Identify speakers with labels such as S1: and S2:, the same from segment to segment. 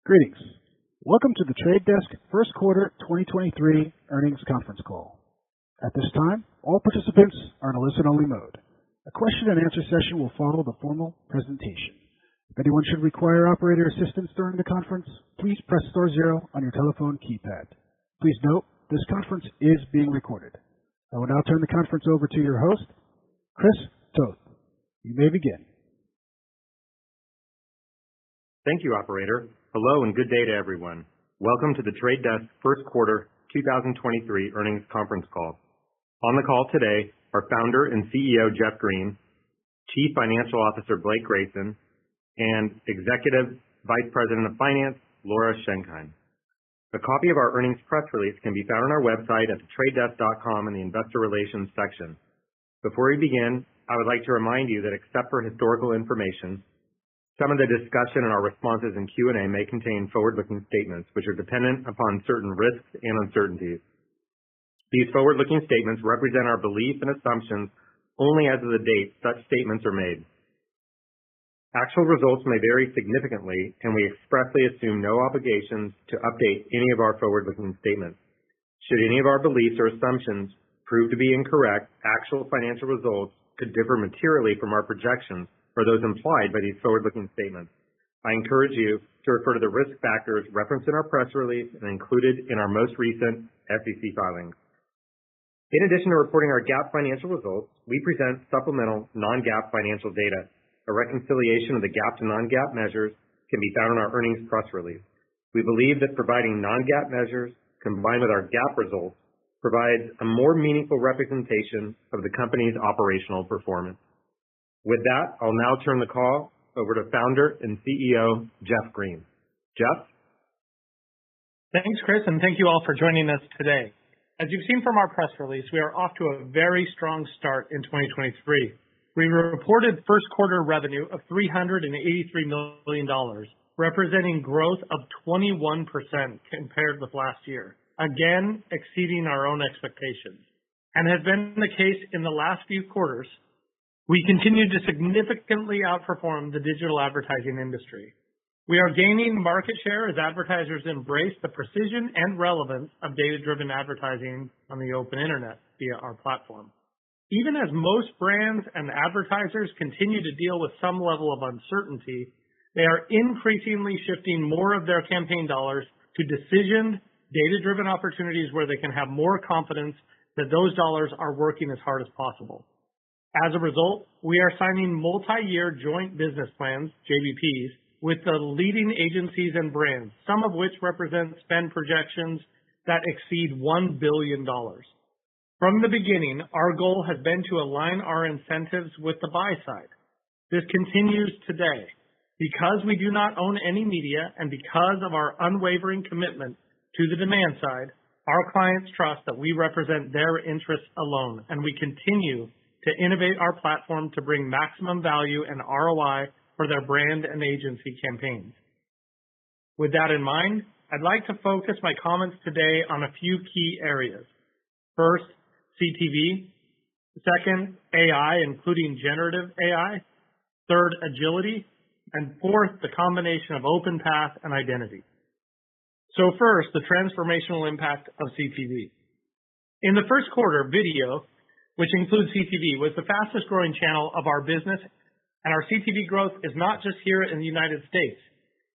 S1: Greetings. Welcome to the TradeDesk First Quarter 2023 Earnings Conference Call. At this time, all participants are in a listen-only mode. A question and answer session will follow the formal presentation. If anyone should require operator assistance during the conference, please press star zero on your telephone keypad. Please note, this conference is being recorded. I will now turn the conference over to your host, Chris Toth. You may begin.
S2: Thank you, operator. Hello and good day to everyone. Welcome to the TradeDesk First Quarter 2023 Earnings Conference Call. On the call today are Founder and CEO Jeff Green, Chief Financial Officer Blake Grayson, and Executive Vice President of Finance Laura Schenkein. A copy of our earnings press release can be found on our website at TheTradeDesk.com in the Investor Relations section. Before we begin, I would like to remind you that except for historical information, some of the discussion and our responses in Q&A may contain forward-looking statements which are dependent upon certain risks and uncertainties. These forward-looking statements represent our beliefs and assumptions only as of the date such statements are made. Actual results may vary significantly, and we expressly assume no obligations to update any of our forward-looking statements. Should any of our beliefs or assumptions prove to be incorrect, actual financial results could differ materially from our projections or those implied by these forward-looking statements. I encourage you to refer to the risk factors referenced in our press release and included in our most recent SEC filings. In addition to reporting our GAAP financial results, we present supplemental non-GAAP financial data. A reconciliation of the GAAP to non-GAAP measures can be found in our earnings press release. We believe that providing non-GAAP measures combined with our GAAP results provides a more meaningful representation of the company's operational performance. With that, I'll now turn the call over to Founder and CEO Jeff Green. Jeff?
S3: Thanks, Chris, and thank you all for joining us today. As you've seen from our press release, we are off to a very strong start in 2023. We reported first quarter revenue of $383 million, representing growth of 21% compared with last year, again exceeding our own expectations. And has been the case in the last few quarters. We continue to significantly outperform the digital advertising industry. We are gaining market share as advertisers embrace the precision and relevance of data-driven advertising on the open internet via our platform. Even as most brands and advertisers continue to deal with some level of uncertainty, they are increasingly shifting more of their campaign dollars to decisioned, data-driven opportunities where they can have more confidence that those dollars are working as hard as possible. As a result, we are signing multi-year joint business plans, JBPs, with the leading agencies and brands, some of which represent spend projections that exceed $1 billion. From the beginning, our goal has been to align our incentives with the buy side. This continues today. Because we do not own any media and because of our unwavering commitment to the demand side, our clients trust that we represent their interests alone, and we continue to innovate our platform to bring maximum value and ROI for their brand and agency campaigns. With that in mind, I'd like to focus my comments today on a few key areas. First, CTV. Second, AI, including generative AI. Third, agility. And fourth, the combination of OpenPath and identity. So first, the transformational impact of CTV. In the first quarter, video, which includes CTV, was the fastest growing channel of our business, and our CTV growth is not just here in the United States.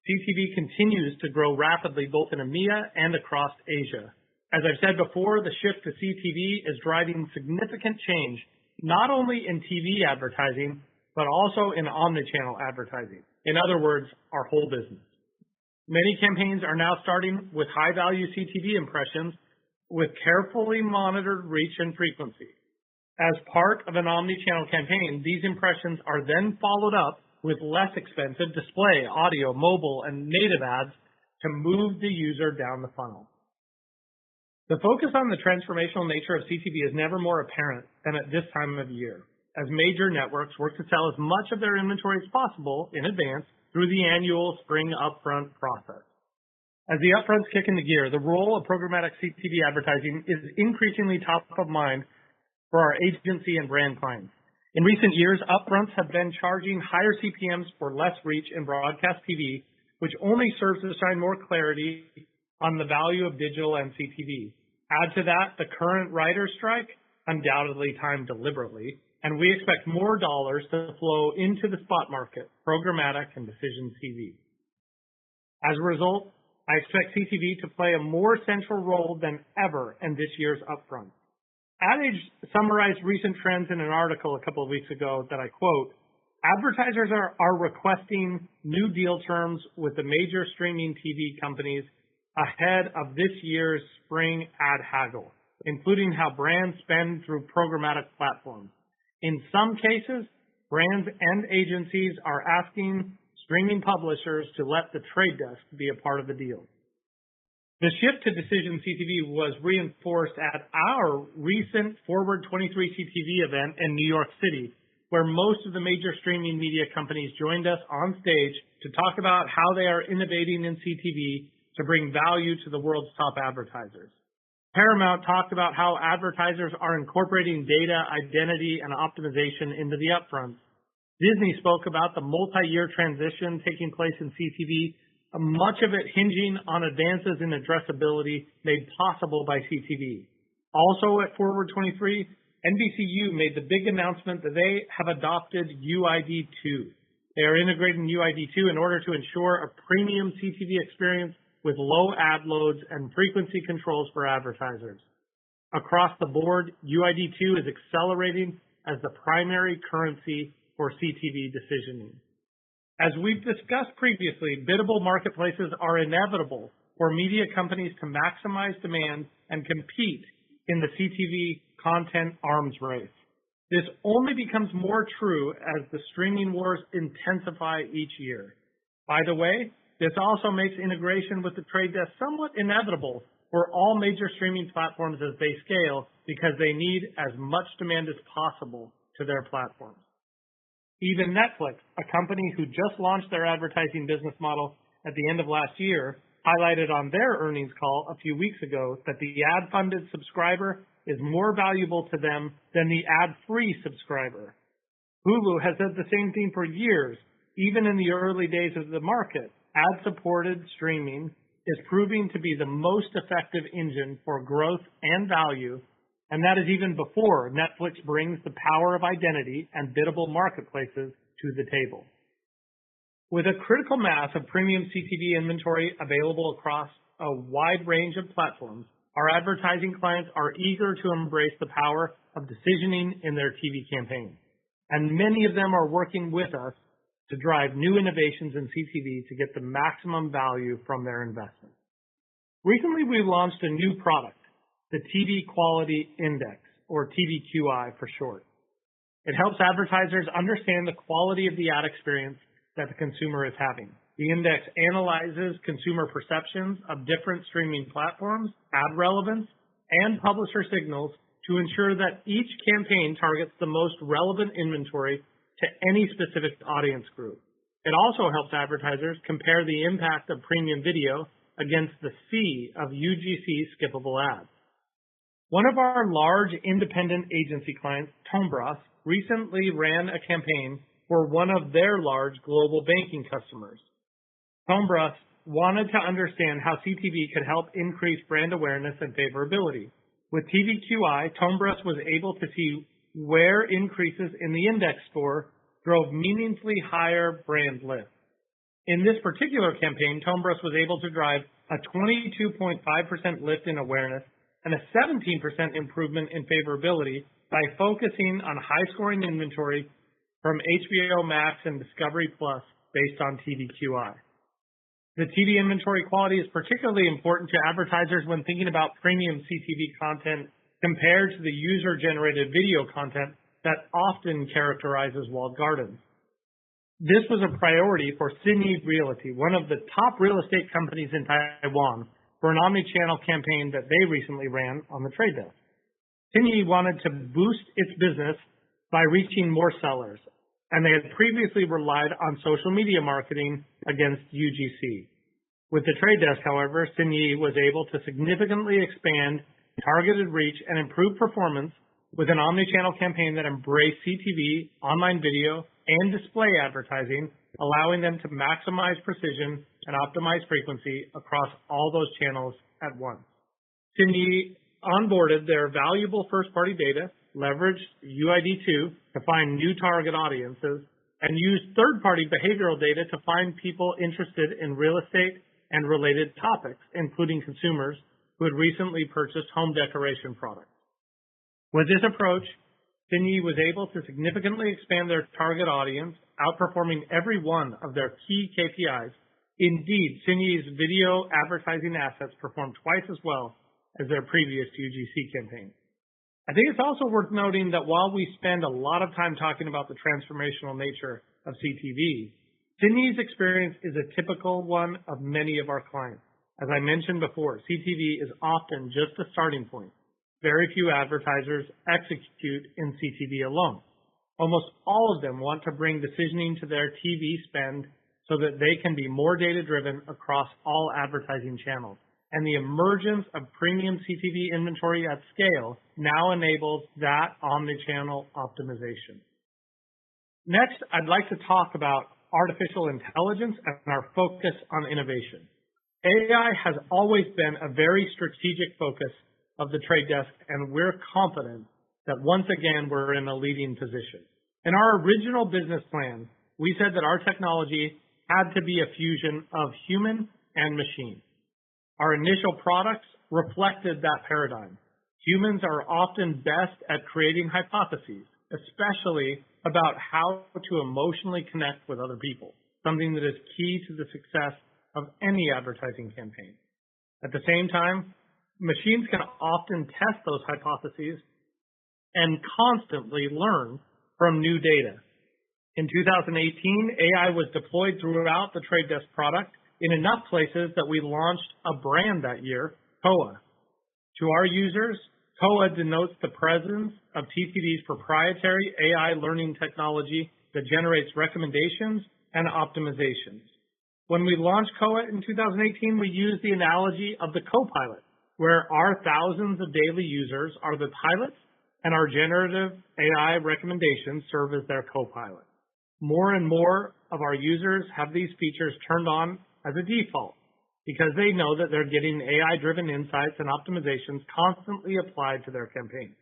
S3: CTV continues to grow rapidly both in EMEA and across Asia. As I've said before, the shift to CTV is driving significant change, not only in TV advertising, but also in omnichannel advertising. In other words, our whole business. Many campaigns are now starting with high-value CTV impressions with carefully monitored reach and frequency. As part of an omni-channel campaign, these impressions are then followed up with less expensive display, audio, mobile, and native ads to move the user down the funnel. The focus on the transformational nature of CTV is never more apparent than at this time of year, as major networks work to sell as much of their inventory as possible in advance through the annual spring upfront process. As the upfronts kick into gear, the role of programmatic CTV advertising is increasingly top of mind for our agency and brand clients. In recent years, upfronts have been charging higher CPMs for less reach in broadcast TV which only serves to shine more clarity on the value of digital and CTV. Add to that the current writer's strike, undoubtedly timed deliberately, and we expect more dollars to flow into the spot market, programmatic and decision TV. As a result, I expect CTV to play a more central role than ever in this year's upfront. Ad Age summarized recent trends in an article a couple of weeks ago that I quote, "Advertisers are requesting new deal terms with the major streaming TV companies ahead of this year's spring ad haggle, including how brands spend through programmatic platforms. In some cases, brands and agencies are asking streaming publishers to let the trade desk be a part of the deal." The shift to decision CTV was reinforced at our recent Forward 23 CTV event in New York City, where most of the major streaming media companies joined us on stage to talk about how they are innovating in CTV to bring value to the world's top advertisers. Paramount talked about how advertisers are incorporating data, identity, and optimization into the upfront. Disney spoke about the multi-year transition taking place in CTV, much of it hinging on advances in addressability made possible by CTV. Also at Forward 23, NBCU made the big announcement that they have adopted UID2. They are integrating UID2 in order to ensure a premium CTV experience with low ad loads and frequency controls for advertisers. Across the board, UID2 is accelerating as the primary currency for CTV decisioning. As we've discussed previously, biddable marketplaces are inevitable for media companies to maximize demand and compete in the CTV content arms race. This only becomes more true as the streaming wars intensify each year. By the way, this also makes integration with the trade desk somewhat inevitable for all major streaming platforms as they scale because they need as much demand as possible to their platforms. Even Netflix, a company who just launched their advertising business model at the end of last year, highlighted on their earnings call a few weeks ago that the ad-funded subscriber is more valuable to them than the ad-free subscriber. Hulu has said the same thing for years. Even in the early days of the market, ad-supported streaming is proving to be the most effective engine for growth and value, and that is even before Netflix brings the power of identity and biddable marketplaces to the table. With a critical mass of premium CTV inventory available across a wide range of platforms, our advertising clients are eager to embrace the power of decisioning in their TV campaigns, and many of them are working with us to drive new innovations in CTV to get the maximum value from their investment. Recently, we launched a new product, the TV Quality Index, or TVQI for short. It helps advertisers understand the quality of the ad experience that the consumer is having. The index analyzes consumer perceptions of different streaming platforms, ad relevance, and publisher signals to ensure that each campaign targets the most relevant inventory to any specific audience group. It also helps advertisers compare the impact of premium video against the sea of UGC skippable ads. One of our large independent agency clients, Tombras, recently ran a campaign for one of their large global banking customers. Tombras wanted to understand how CTV could help increase brand awareness and favorability. With TVQI, Tombras was able to see where increases in the index score drove meaningfully higher brand lift. In this particular campaign, Tombras was able to drive a 22.5% lift in awareness and a 17% improvement in favorability by focusing on high-scoring inventory from HBO Max and Discovery Plus based on TVQI. The TV inventory quality is particularly important to advertisers when thinking about premium CTV content compared to the user-generated video content that often characterizes walled gardens. This was a priority for Sydney Realty, one of the top real estate companies in Taiwan, for an omni-channel campaign that they recently ran on the trade desk. Sydney wanted to boost its business by reaching more sellers, and they had previously relied on social media marketing against UGC. With the trade desk, however, Sydney was able to significantly expand targeted reach and improve performance with an omni-channel campaign that embraced CTV, online video, and display advertising, allowing them to maximize precision and optimize frequency across all those channels at once. Cindy onboarded their valuable first-party data, leveraged UID2 to find new target audiences, and used third-party behavioral data to find people interested in real estate and related topics, including consumers who had recently purchased home decoration products. With this approach, Cindy was able to significantly expand their target audience, outperforming every one of their key KPIs. Indeed, Cindy's video advertising assets performed twice as well as their previous UGC campaign. I think it's also worth noting that while we spend a lot of time talking about the transformational nature of CTV, Cindy's experience is a typical one of many of our clients. As I mentioned before, CTV is often just a starting point. Very few advertisers execute in CTV alone. Almost all of them want to bring decisioning to their TV spend so that they can be more data-driven across all advertising channels. And the emergence of premium CTV inventory at scale now enables that omnichannel optimization. Next, I'd like to talk about artificial intelligence and our focus on innovation. AI has always been a very strategic focus of the Trade Desk, and we're confident that once again we're in a leading position. In our original business plan, we said that our technology had to be a fusion of human and machine. Our initial products reflected that paradigm. Humans are often best at creating hypotheses, especially about how to emotionally connect with other people, something that is key to the success of any advertising campaign. At the same time, machines can often test those hypotheses and constantly learn from new data. In 2018, AI was deployed throughout the Trade Desk product in enough places that we launched a brand that year, COA. To our users, COA denotes the presence of TTD's proprietary AI learning technology that generates recommendations and optimizations. When we launched COA in 2018, we used the analogy of the co-pilot, where our thousands of daily users are the pilots and our generative AI recommendations serve as their co-pilot. More and more of our users have these features turned on as a default because they know that they're getting AI-driven insights and optimizations constantly applied to their campaign.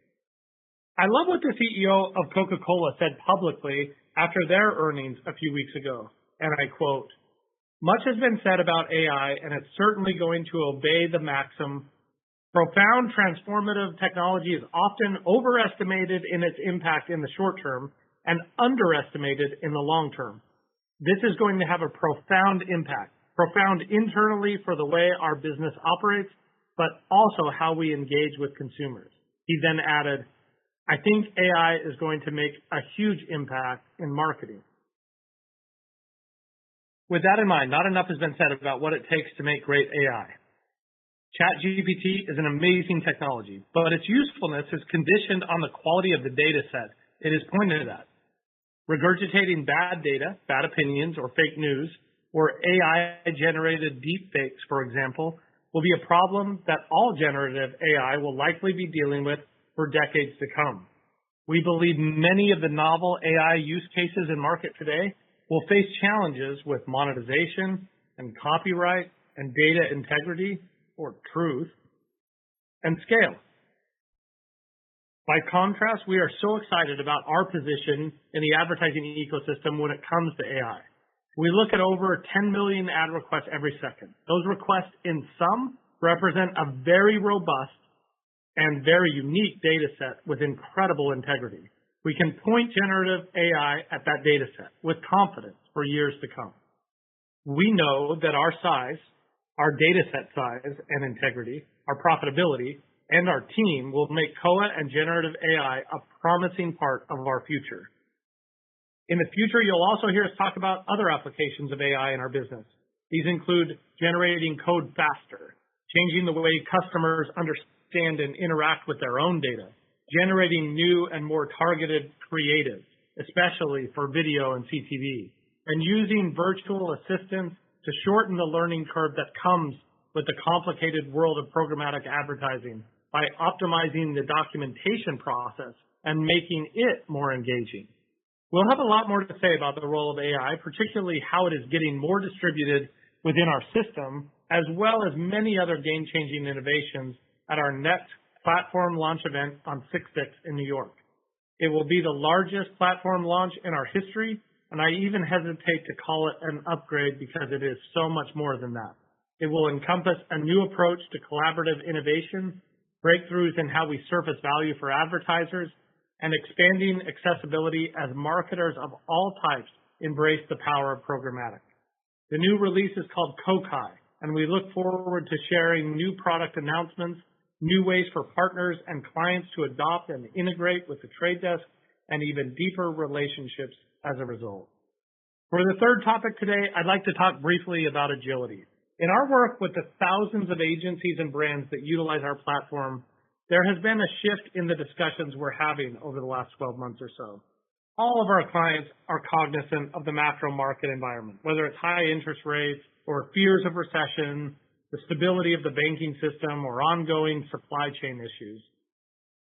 S3: I love what the CEO of Coca-Cola said publicly after their earnings a few weeks ago, and I quote, "Much has been said about AI, and it's certainly going to obey the maxim, profound transformative technology is often overestimated in its impact in the short term and underestimated in the long term. This is going to have a profound impact, profound internally for the way our business operates, but also how we engage with consumers." He then added, "I think AI is going to make a huge impact in marketing." With that in mind, not enough has been said about what it takes to make great AI. ChatGPT is an amazing technology, but its usefulness is conditioned on the quality of the data set it is pointed at. Regurgitating bad data, bad opinions, or fake news, or AI-generated deepfakes, for example, will be a problem that all generative AI will likely be dealing with for decades to come. We believe many of the novel AI use cases in market today will face challenges with monetization and copyright and data integrity, or truth, and scale. By contrast, we are so excited about our position in the advertising ecosystem when it comes to AI. We look at over 10 million ad requests every second. Those requests in sum represent a very robust and very unique data set with incredible integrity. We can point generative AI at that data set with confidence for years to come. We know that our size, our data set size and integrity, our profitability, and our team will make COA and generative AI a promising part of our future. In the future, you'll also hear us talk about other applications of AI in our business. These include generating code faster, changing the way customers understand and interact with their own data, generating new and more targeted creative, especially for video and CTV, and using virtual assistants to shorten the learning curve that comes with the complicated world of programmatic advertising by optimizing the documentation process and making it more engaging. We'll have a lot more to say about the role of AI, particularly how it is getting more distributed within our system, as well as many other game-changing innovations at our next platform launch event on 6/6 in New York. It will be the largest platform launch in our history, and I even hesitate to call it an upgrade because it is so much more than that. It will encompass a new approach to collaborative innovation, breakthroughs in how we surface value for advertisers, and expanding accessibility as marketers of all types embrace the power of programmatic. The new release is called Kokai, and we look forward to sharing new product announcements, new ways for partners and clients to adopt and integrate with the Trade Desk, and even deeper relationships as a result. For the third topic today, I'd like to talk briefly about agility. In our work with the thousands of agencies and brands that utilize our platform, there has been a shift in the discussions we're having over the last 12 months or so. All of our clients are cognizant of the macro market environment, whether it's high interest rates or fears of recession, the stability of the banking system, or ongoing supply chain issues.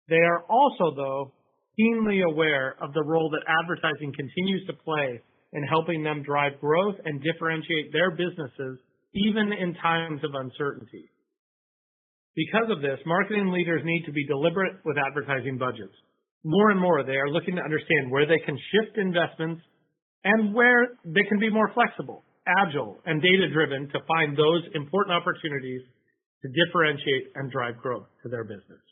S3: They are also, though, keenly aware of the role that advertising continues to play in helping them drive growth and differentiate their businesses even in times of uncertainty. Because of this, marketing leaders need to be deliberate with advertising budgets. More and more, they are looking to understand where they can shift investments and where they can be more flexible, agile, and data-driven to find those important opportunities to differentiate and drive growth to their business.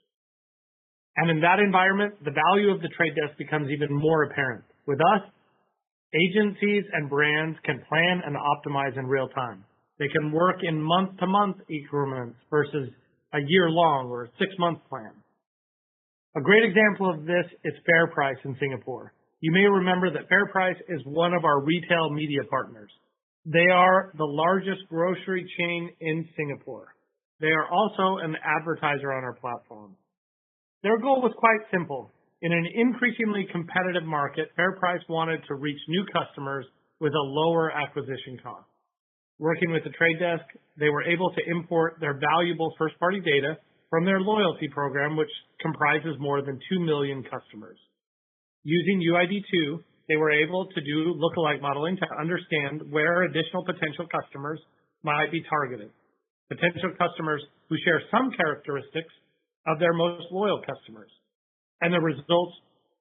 S3: And in that environment, the value of the Trade Desk becomes even more apparent. With us, agencies and brands can plan and optimize in real time. They can work in month-to-month increments versus a year-long or a 6-month plan. A great example of this is FairPrice in Singapore. You may remember that FairPrice is one of our retail media partners. They are the largest grocery chain in Singapore. They are also an advertiser on our platform. Their goal was quite simple. In an increasingly competitive market, FairPrice wanted to reach new customers with a lower acquisition cost. Working with the Trade Desk, they were able to import their valuable first-party data from their loyalty program, which comprises more than 2 million customers. Using UID2, they were able to do lookalike modeling to understand where additional potential customers might be targeted. Potential customers who share some characteristics of their most loyal customers. And the results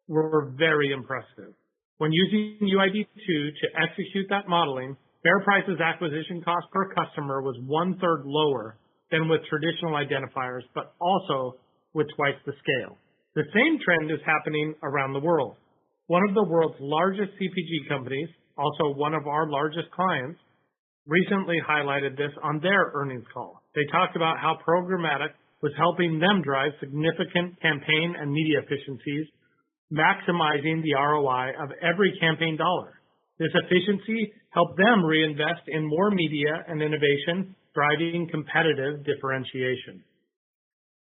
S3: were very impressive. When using UID2 to execute that modeling, FairPrice's acquisition cost per customer was 1/3 lower than with traditional identifiers, but also with twice the scale. The same trend is happening around the world. One of the world's largest CPG companies, also one of our largest clients, recently highlighted this on their earnings call. They talked about how programmatic was helping them drive significant campaign and media efficiencies, maximizing the ROI of every campaign dollar. This efficiency helped them reinvest in more media and innovation, driving competitive differentiation.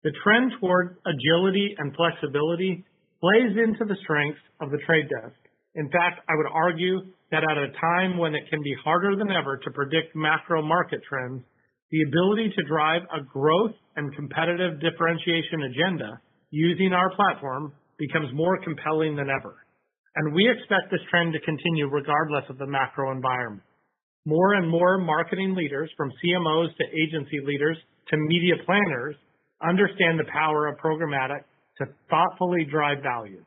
S3: The trend toward agility and flexibility plays into the strengths of the Trade Desk. In fact, I would argue that at a time when it can be harder than ever to predict macro market trends, the ability to drive a growth and competitive differentiation agenda using our platform becomes more compelling than ever. And we expect this trend to continue regardless of the macro environment. More and more marketing leaders, from CMOs to agency leaders to media planners, understand the power of programmatic to thoughtfully drive value.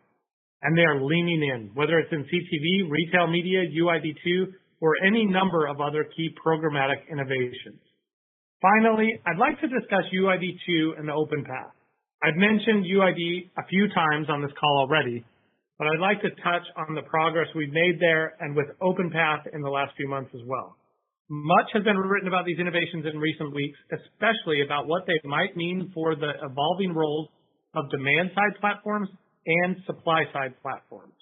S3: And they are leaning in, whether it's in CTV, retail media, UID2, or any number of other key programmatic innovations. Finally, I'd like to discuss UID2 and the OpenPath. I've mentioned UID a few times on this call already, but I'd like to touch on the progress we've made there and with OpenPath in the last few months as well. Much has been written about these innovations in recent weeks, especially about what they might mean for the evolving roles of demand-side platforms and supply-side platforms.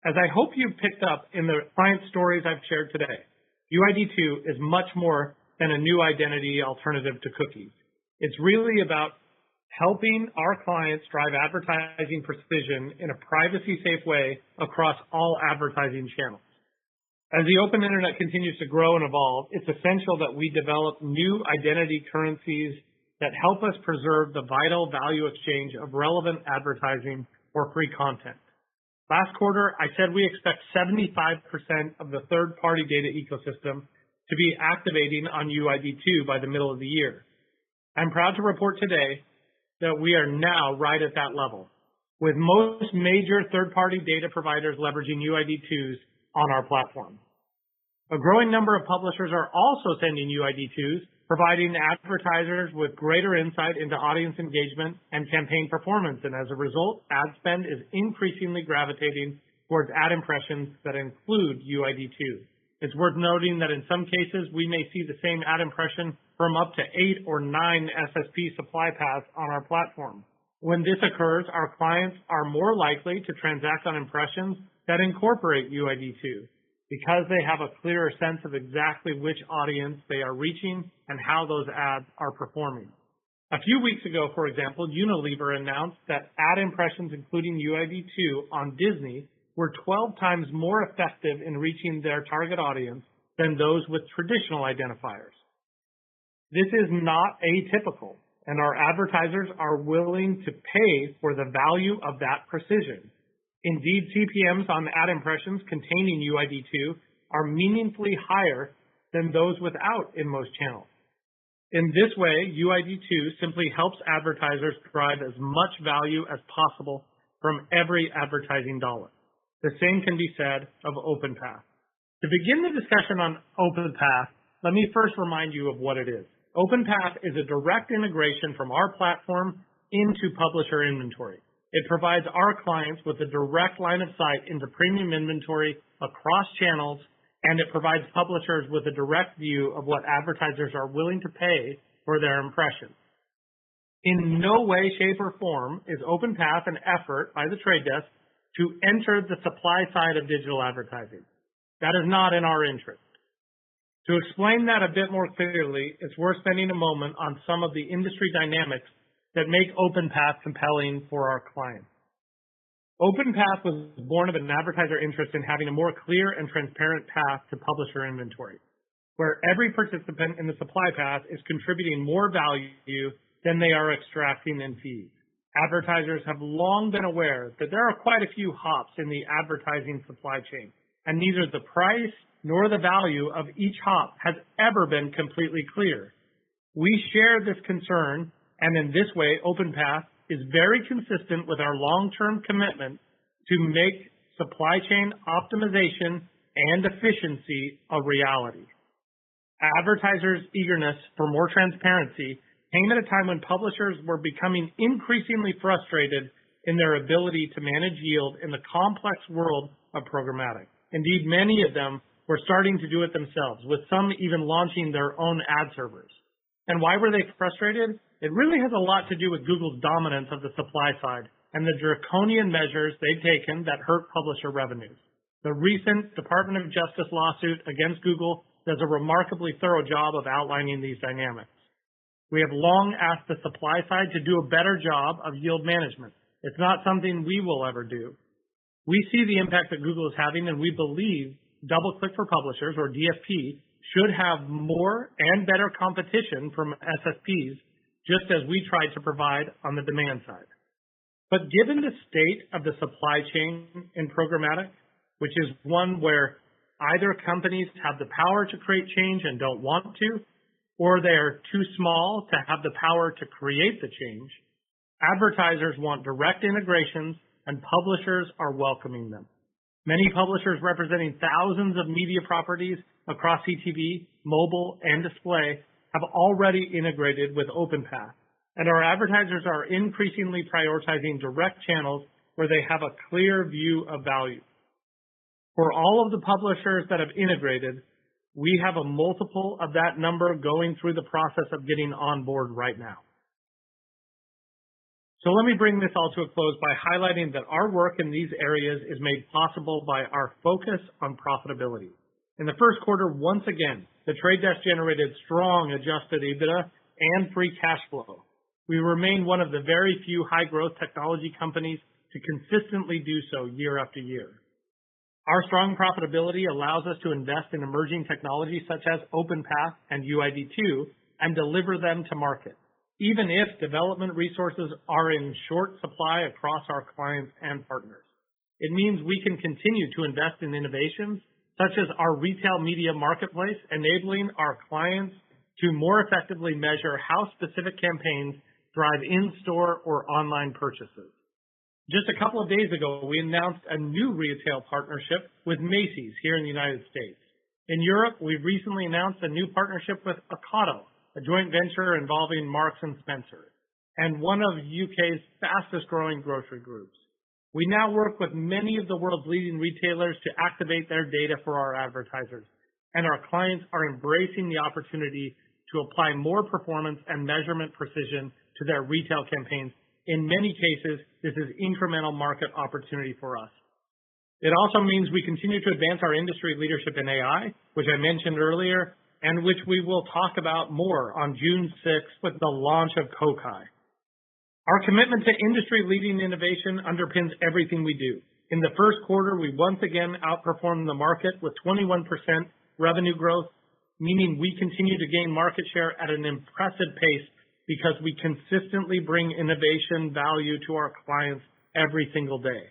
S3: As I hope you've picked up in the client stories I've shared today, UID2 is much more than a new identity alternative to cookies. It's really about helping our clients drive advertising precision in a privacy-safe way across all advertising channels. As the open internet continues to grow and evolve, it's essential that we develop new identity currencies that help us preserve the vital value exchange of relevant advertising or free content. Last quarter, I said we expect 75% of the third-party data ecosystem to be activating on UID2 by the middle of the year. I'm proud to report today that we are now right at that level, with most major third-party data providers leveraging UID2s on our platform. A growing number of publishers are also sending UID2s, providing advertisers with greater insight into audience engagement and campaign performance, and as a result, ad spend is increasingly gravitating towards ad impressions that include UID2. It's worth noting that in some cases, we may see the same ad impression from up to 8 or 9 SSP supply paths on our platform. When this occurs, our clients are more likely to transact on impressions that incorporate UID2 because they have a clearer sense of exactly which audience they are reaching and how those ads are performing. A few weeks ago, for example, Unilever announced that ad impressions including UID2 on Disney were 12 times more effective in reaching their target audience than those with traditional identifiers. This is not atypical, and our advertisers are willing to pay for the value of that precision. Indeed, CPMs on ad impressions containing UID2 are meaningfully higher than those without in most channels. In this way, UID2 simply helps advertisers drive as much value as possible from every advertising dollar. The same can be said of OpenPath. To begin the discussion on OpenPath, let me first remind you of what it is. OpenPath is a direct integration from our platform into publisher inventory. It provides our clients with a direct line of sight into premium inventory across channels, and it provides publishers with a direct view of what advertisers are willing to pay for their impressions. In no way, shape, or form is OpenPath an effort by the Trade Desk to enter the supply side of digital advertising. That is not in our interest. To explain that a bit more clearly, it's worth spending a moment on some of the industry dynamics that make OpenPath compelling for our clients. OpenPath was born of an advertiser interest in having a more clear and transparent path to publisher inventory, where every participant in the supply path is contributing more value than they are extracting in fees. Advertisers have long been aware that there are quite a few hops in the advertising supply chain, and neither the price nor the value of each hop has ever been completely clear. We share this concern, and in this way, OpenPath is very consistent with our long-term commitment to make supply chain optimization and efficiency a reality. Advertisers' eagerness for more transparency came at a time when publishers were becoming increasingly frustrated in their ability to manage yield in the complex world of programmatic. Indeed, many of them were starting to do it themselves, with some even launching their own ad servers. And why were they frustrated? It really has a lot to do with Google's dominance of the supply side and the draconian measures they've taken that hurt publisher revenues. The recent Department of Justice lawsuit against Google does a remarkably thorough job of outlining these dynamics. We have long asked the supply side to do a better job of yield management. It's not something we will ever do. We see the impact that Google is having, and we believe DoubleClick for Publishers, or DFP, should have more and better competition from SSPs, just as we tried to provide on the demand side. But given the state of the supply chain in programmatic, which is one where either companies have the power to create change and don't want to, or they are too small to have the power to create the change, advertisers want direct integrations, and publishers are welcoming them. Many publishers representing thousands of media properties across CTV, mobile, and display have already integrated with OpenPath, and our advertisers are increasingly prioritizing direct channels where they have a clear view of value. For all of the publishers that have integrated, we have a multiple of that number going through the process of getting on board right now. So let me bring this all to a close by highlighting that our work in these areas is made possible by our focus on profitability. In the first quarter, once again, the Trade Desk generated strong adjusted EBITDA and free cash flow. We remain one of the very few high-growth technology companies to consistently do so year after year. Our strong profitability allows us to invest in emerging technologies such as OpenPath and UID2 and deliver them to market, even if development resources are in short supply across our clients and partners. It means we can continue to invest in innovations such as our retail media marketplace, enabling our clients to more effectively measure how specific campaigns drive in-store or online purchases. Just a couple of days ago, we announced a new retail partnership with Macy's here in the United States. In Europe, we recently announced a new partnership with Ocado, a joint venture involving Marks and Spencer, and one of UK's fastest growing grocery groups. We now work with many of the world's leading retailers to activate their data for our advertisers, and our clients are embracing the opportunity to apply more performance and measurement precision to their retail campaigns. In many cases, this is incremental market opportunity for us. It also means we continue to advance our industry leadership in AI, which I mentioned earlier, and which we will talk about more on June 6th with the launch of Kokai. Our commitment to industry-leading innovation underpins everything we do. In the first quarter, we once again outperformed the market with 21% revenue growth, meaning we continue to gain market share at an impressive pace because we consistently bring innovation value to our clients every single day.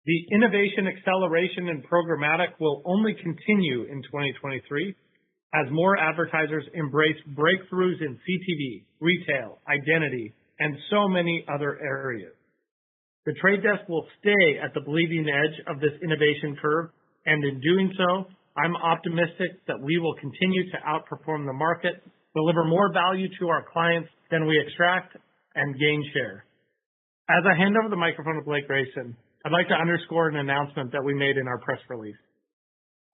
S3: The innovation acceleration in programmatic will only continue in 2023 as more advertisers embrace breakthroughs in CTV, retail, identity, and so many other areas. The Trade Desk will stay at the bleeding edge of this innovation curve, and in doing so, I'm optimistic that we will continue to outperform the market, deliver more value to our clients than we extract, and gain share. As I hand over the microphone to Blake Grayson, I'd like to underscore an announcement that we made in our press release.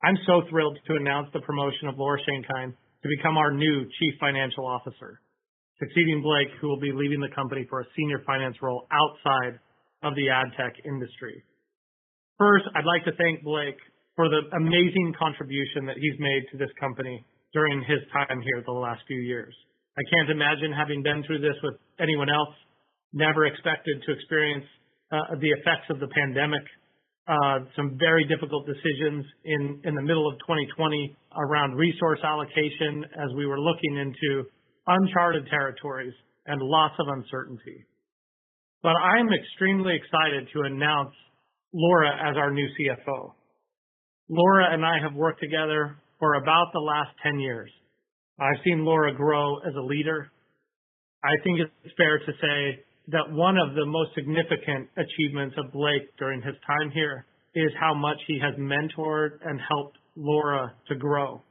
S3: I'm so thrilled to announce the promotion of Laura Shankine to become our new Chief Financial Officer, succeeding Blake, who will be leaving the company for a senior finance role outside of the ad tech industry. First, I'd like to thank Blake for the amazing contribution that he's made to this company during his time here the last few years. I can't imagine having been through this with anyone else, never expected to experience the effects of the pandemic, some very difficult decisions in the middle of 2020 around resource allocation as we were looking into uncharted territories and lots of uncertainty. But I am extremely excited to announce Laura as our new CFO. Laura and I have worked together for about the last 10 years. I've seen Laura grow as a leader. I think it's fair to say that one of the most significant achievements of Blake during his time here is how much he has mentored and helped Laura to grow.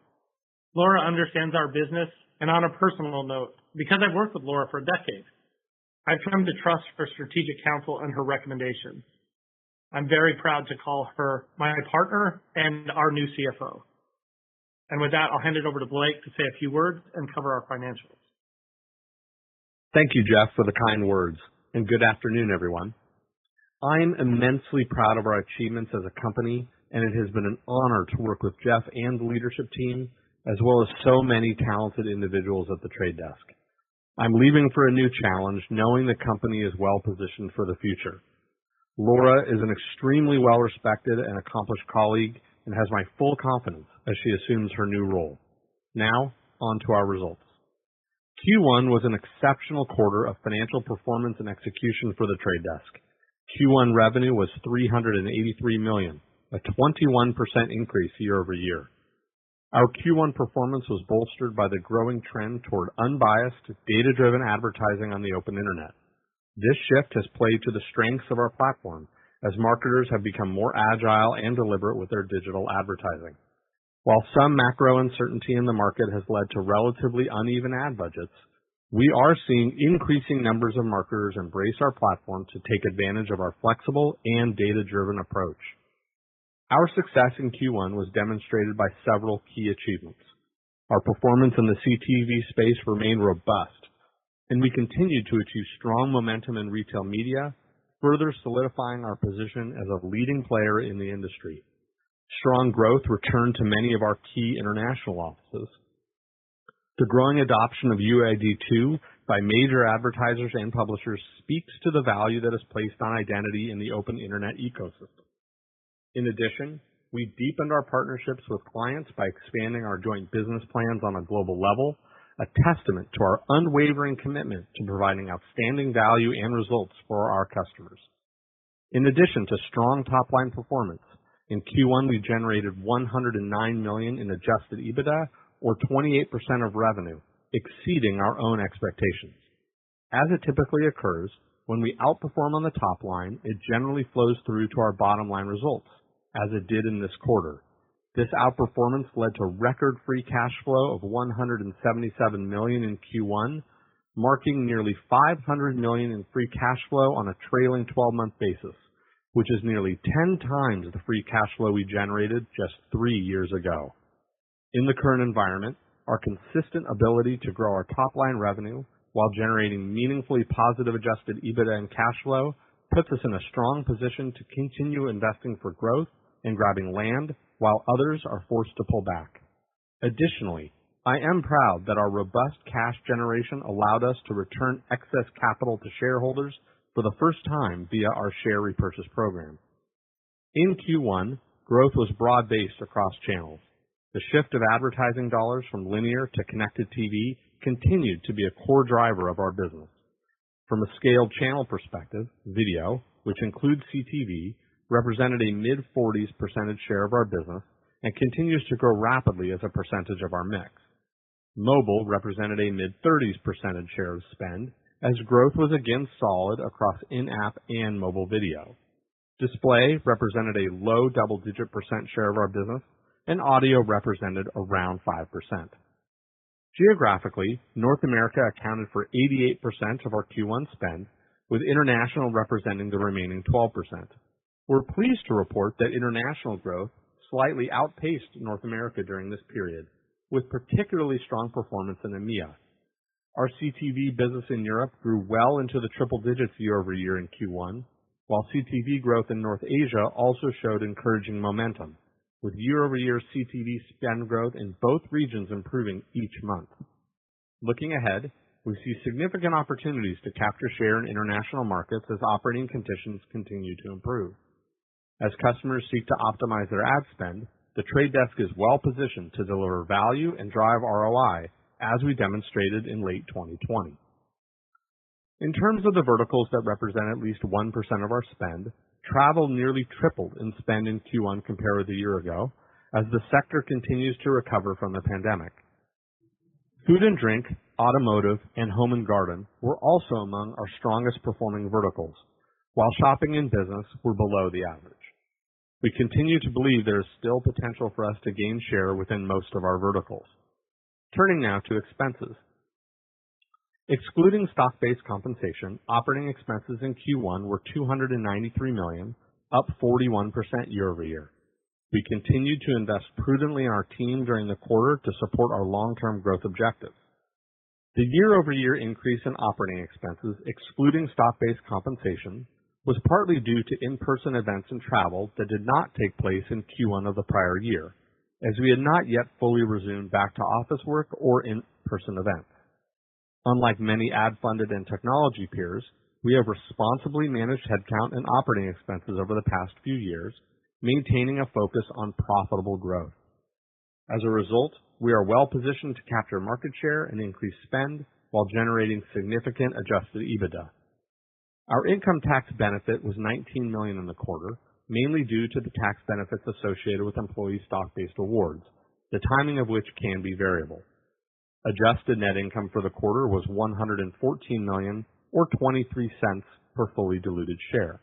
S3: Laura understands our business, and on a personal note, because I've worked with Laura for a decade, I've come to trust her strategic counsel and her recommendations. I'm very proud to call her my partner and our new CFO. And with that, I'll hand it over to Blake to say a few words and cover our financials.
S4: Thank you, Jeff, for the kind words, and good afternoon, everyone. I'm immensely proud of our achievements as a company, and it has been an honor to work with Jeff and the leadership team, as well as so many talented individuals at the Trade Desk. I'm leaving for a new challenge, knowing the company is well positioned for the future. Laura is an extremely well-respected and accomplished colleague and has my full confidence as she assumes her new role. Now, on to our results. Q1 was an exceptional quarter of financial performance and execution for the Trade Desk. Q1 revenue was $383 million, a 21% increase year over year. Our Q1 performance was bolstered by the growing trend toward unbiased, data-driven advertising on the open internet. This shift has played to the strengths of our platform as marketers have become more agile and deliberate with their digital advertising. While some macro uncertainty in the market has led to relatively uneven ad budgets, we are seeing increasing numbers of marketers embrace our platform to take advantage of our flexible and data-driven approach. Our success in Q1 was demonstrated by several key achievements. Our performance in the CTV space remained robust, and we continued to achieve strong momentum in retail media, further solidifying our position as a leading player in the industry. Strong growth returned to many of our key international offices. The growing adoption of UID2 by major advertisers and publishers speaks to the value that is placed on identity in the open internet ecosystem. In addition, we deepened our partnerships with clients by expanding our joint business plans on a global level, a testament to our unwavering commitment to providing outstanding value and results for our customers. In addition to strong top-line performance, In Q1, we generated $109 million in adjusted EBITDA, or 28% of revenue, exceeding our own expectations. As it typically occurs, when we outperform on the top line, it generally flows through to our bottom line results, as it did in this quarter. This outperformance led to record free cash flow of $177 million in Q1, marking nearly $500 million in free cash flow on a trailing 12-month basis, which is nearly 10 times the free cash flow we generated just 3 years ago. In the current environment, our consistent ability to grow our top-line revenue while generating meaningfully positive adjusted EBITDA and cash flow puts us in a strong position to continue investing for growth and grabbing land while others are forced to pull back. Additionally, I am proud that our robust cash generation allowed us to return excess capital to shareholders for the first time via our share repurchase program. In Q1, growth was broad-based across channels. The shift of advertising dollars from linear to connected TV continued to be a core driver of our business. From a scaled channel perspective, video, which includes CTV, represented a mid-40s% share of our business and continues to grow rapidly as a percentage of our mix. Mobile represented a mid-30s% share of spend, as growth was again solid across in-app and mobile video. Display represented a low double-digit % share of our business, and audio represented around 5%. Geographically, North America accounted for 88% of our Q1 spend, with international representing the remaining 12%. We're pleased to report that international growth slightly outpaced North America during this period, with particularly strong performance in EMEA. Our CTV business in Europe grew well into the triple digits year over year in Q1, while CTV growth in North Asia also showed encouraging momentum, with year-over-year CTV spend growth in both regions improving each month. Looking ahead, we see significant opportunities to capture share in international markets as operating conditions continue to improve. As customers seek to optimize their ad spend, the Trade Desk is well positioned to deliver value and drive ROI, as we demonstrated in late 2020. In terms of the verticals that represent at least 1% of our spend, travel nearly tripled in spend in Q1 compared with a year ago, as the sector continues to recover from the pandemic. Food and drink, automotive, and home and garden were also among our strongest performing verticals, while shopping and business were below the average. We continue to believe there is still potential for us to gain share within most of our verticals. Turning now to expenses. Excluding stock-based compensation, operating expenses in Q1 were $293 million, up 41% year over year. We continued to invest prudently in our team during the quarter to support our long-term growth objectives. The year-over-year increase in operating expenses, excluding stock-based compensation, was partly due to in-person events and travel that did not take place in Q1 of the prior year, as we had not yet fully resumed back-to-office work or in-person events. Unlike many ad-funded and technology peers, we have responsibly managed headcount and operating expenses over the past few years, maintaining a focus on profitable growth. As a result, we are well positioned to capture market share and increase spend while generating significant adjusted EBITDA. Our income tax benefit was $19 million in the quarter, mainly due to the tax benefits associated with employee stock-based awards, the timing of which can be variable. Adjusted net income for the quarter was $114 million, or 23 cents per fully diluted share.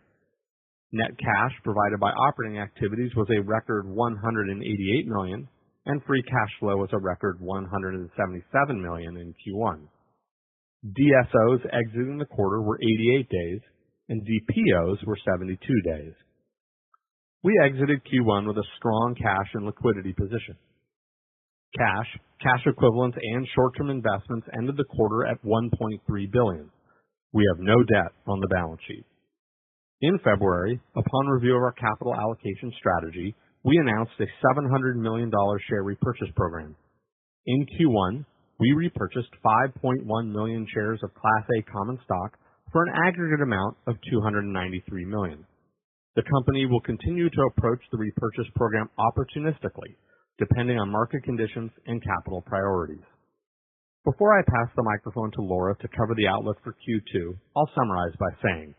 S4: Net cash provided by operating activities was a record $188 million, and free cash flow was a record $177 million in Q1. DSOs exiting the quarter were 88 days, and DPOs were 72 days. We exited Q1 with a strong cash and liquidity position. Cash equivalents, and short-term investments ended the quarter at $1.3 billion. We have no debt on the balance sheet. In February, upon review of our capital allocation strategy, we announced a $700 million share repurchase program. In Q1, we repurchased 5.1 million shares of Class A common stock for an aggregate amount of $293 million. The company will continue to approach the repurchase program opportunistically, depending on market conditions and capital priorities. Before I pass the microphone to Laura to cover the outlook for Q2, I'll summarize by saying,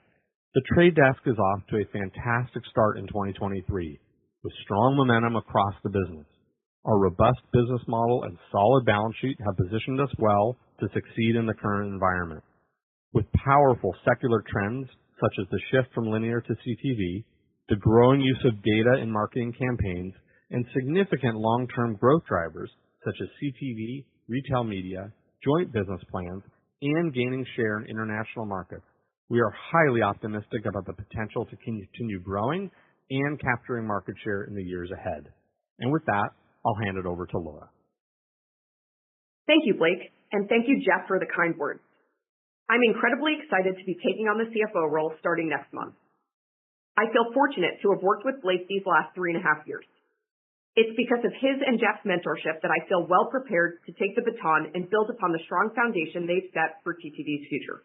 S4: the Trade Desk is off to a fantastic start in 2023. with strong momentum across the business. Our robust business model and solid balance sheet have positioned us well to succeed in the current environment. With powerful secular trends, such as the shift from linear to CTV, the growing use of data in marketing campaigns, and significant long-term growth drivers, such as CTV, retail media, joint business plans, and gaining share in international markets, we are highly optimistic about the potential to continue growing and capturing market share in the years ahead. And with that, I'll hand it over to Laura.
S5: Thank you, Blake, and thank you, Jeff, for the kind words. I'm incredibly excited to be taking on the CFO role starting next month. I feel fortunate to have worked with Blake these last 3.5 years. It's because of his and Jeff's mentorship that I feel well prepared to take the baton and build upon the strong foundation they've set for TTD's future.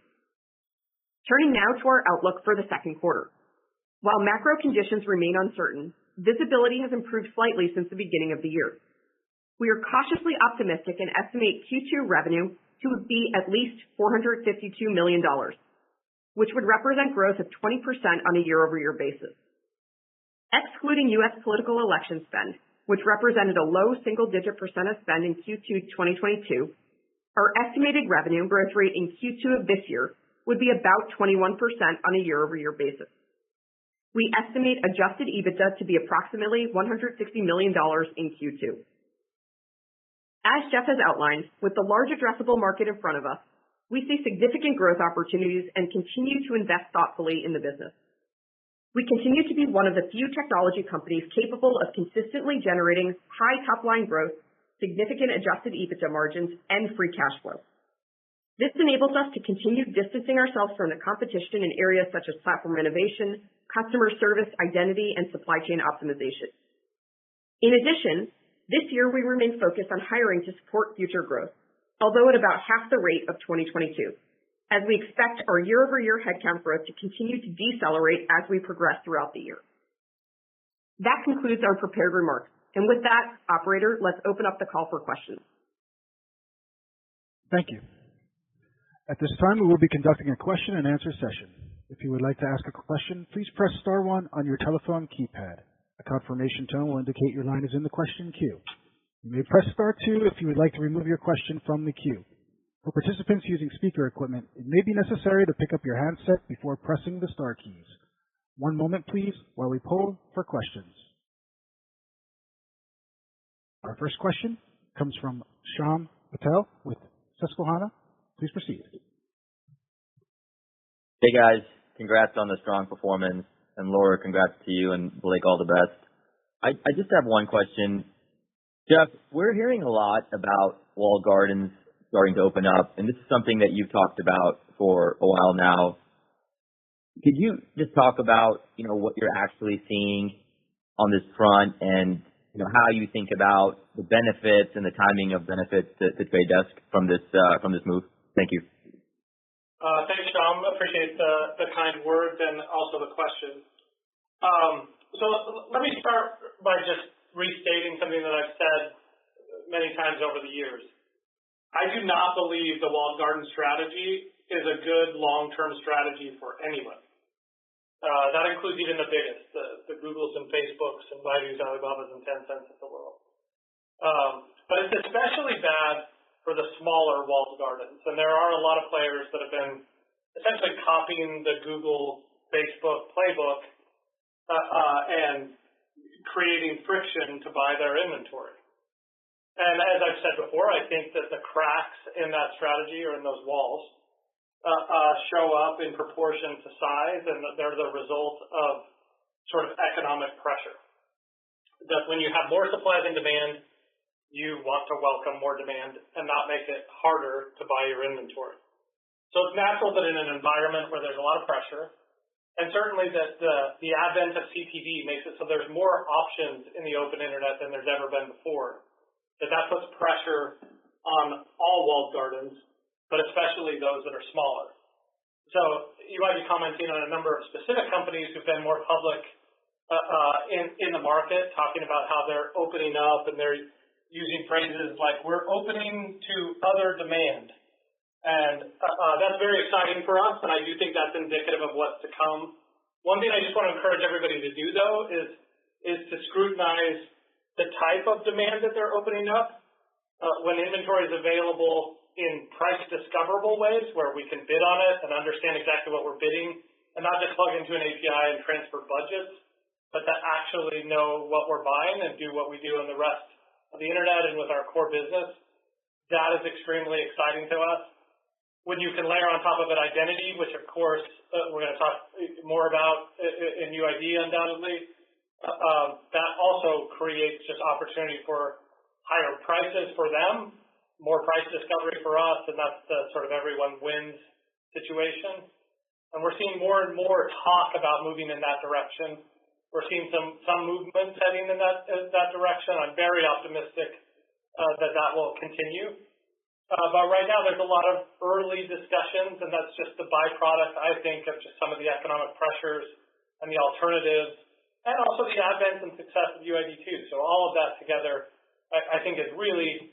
S5: Turning now to our outlook for the second quarter. While macro conditions remain uncertain, visibility has improved slightly since the beginning of the year. We are cautiously optimistic and estimate Q2 revenue to be at least $452 million, which would represent growth of 20% on a year-over-year basis. Excluding U.S. political election spend, which represented a low single-digit percent of spend in Q2 2022, our estimated revenue growth rate in Q2 of this year would be about 21% on a year-over-year basis. We estimate adjusted EBITDA to be approximately $160 million in Q2. As Jeff has outlined, with the large addressable market in front of us, we see significant growth opportunities and continue to invest thoughtfully in the business. We continue to be one of the few technology companies capable of consistently generating high top-line growth, significant adjusted EBITDA margins, and free cash flow. This enables us to continue distancing ourselves from the competition in areas such as platform innovation, customer service, identity, and supply chain optimization. In addition, this year we remain focused on hiring to support future growth, although at about half the rate of 2022, as we expect our year-over-year headcount growth to continue to decelerate as we progress throughout the year. That concludes our prepared remarks. And with that, operator, let's open up the call for questions.
S1: Thank you. At this time, we will be conducting a question and answer session. If you would like to ask a question, please press star one on your telephone keypad. A confirmation tone will indicate your line is in the question queue. You may press star two if you would like to remove your question from the queue. For participants using speaker equipment, it may be necessary to pick up your handset before pressing the star keys. One moment, please, while we poll for questions. Our first question comes from Shyam Patil with Susquehanna. Please proceed.
S6: Hey, guys. Congrats on the strong performance. And Laura, congrats to you, and Blake, all the best. I just have one question. Jeff, we're hearing a lot about walled gardens starting to open up, and this is something that you've talked about for a while now. Could you just talk about, what you're actually seeing on this front and, how you think about the benefits and the timing of benefits to TradeDesk from this move? Thank you.
S3: Thanks, Shyam. Appreciate the kind words and also the question. So let me start by just restating something that I've said many times over the years. I do not believe the walled garden strategy is a good long-term strategy for anyone. That includes even the biggest, the Googles and Facebooks and Baidus, Alibabas, and Tencents of the world. But it's especially bad for the smaller walled gardens. And there are a lot of players that have been essentially copying the Google, Facebook playbook and creating friction to buy their inventory. And as I've said before, I think that the cracks in that strategy or in those walls show up in proportion to size, and that they're the result of sort of economic pressure. That when you have more supply than demand, you want to welcome more demand and not make it harder to buy your inventory. So it's natural that in an environment where there's a lot of pressure, and certainly that the advent of CTV makes it so there's more options in the open internet than there's ever been before, that puts pressure on all walled gardens, but especially those that are smaller. So you might be commenting on a number of specific companies who've been more public in the market, talking about how they're opening up and they're using phrases like, we're opening to other demand. And that's very exciting for us, and I do think that's indicative of what's to come. One thing I just want to encourage everybody to do, though, is is to scrutinize the type of demand that they're opening up. When inventory is available in price discoverable ways where we can bid on it and understand exactly what we're bidding and not just plug into an API and transfer budgets, but to actually know what we're buying and do what we do on the rest of the internet and with our core business, that is extremely exciting to us. When you can layer on top of it identity, which of course we're going to talk more about in UID undoubtedly, that also creates just opportunity for higher prices for them, more price discovery for us, and that's the sort of everyone wins situation. And we're seeing more and more talk about moving in that direction. We're seeing some movements heading in that direction. I'm very optimistic that will continue. But right now there's a lot of early discussions, and that's just the byproduct, I think, of just some of the economic pressures and the alternatives, and also the advent and success of UID2. So all of that together, I think, is really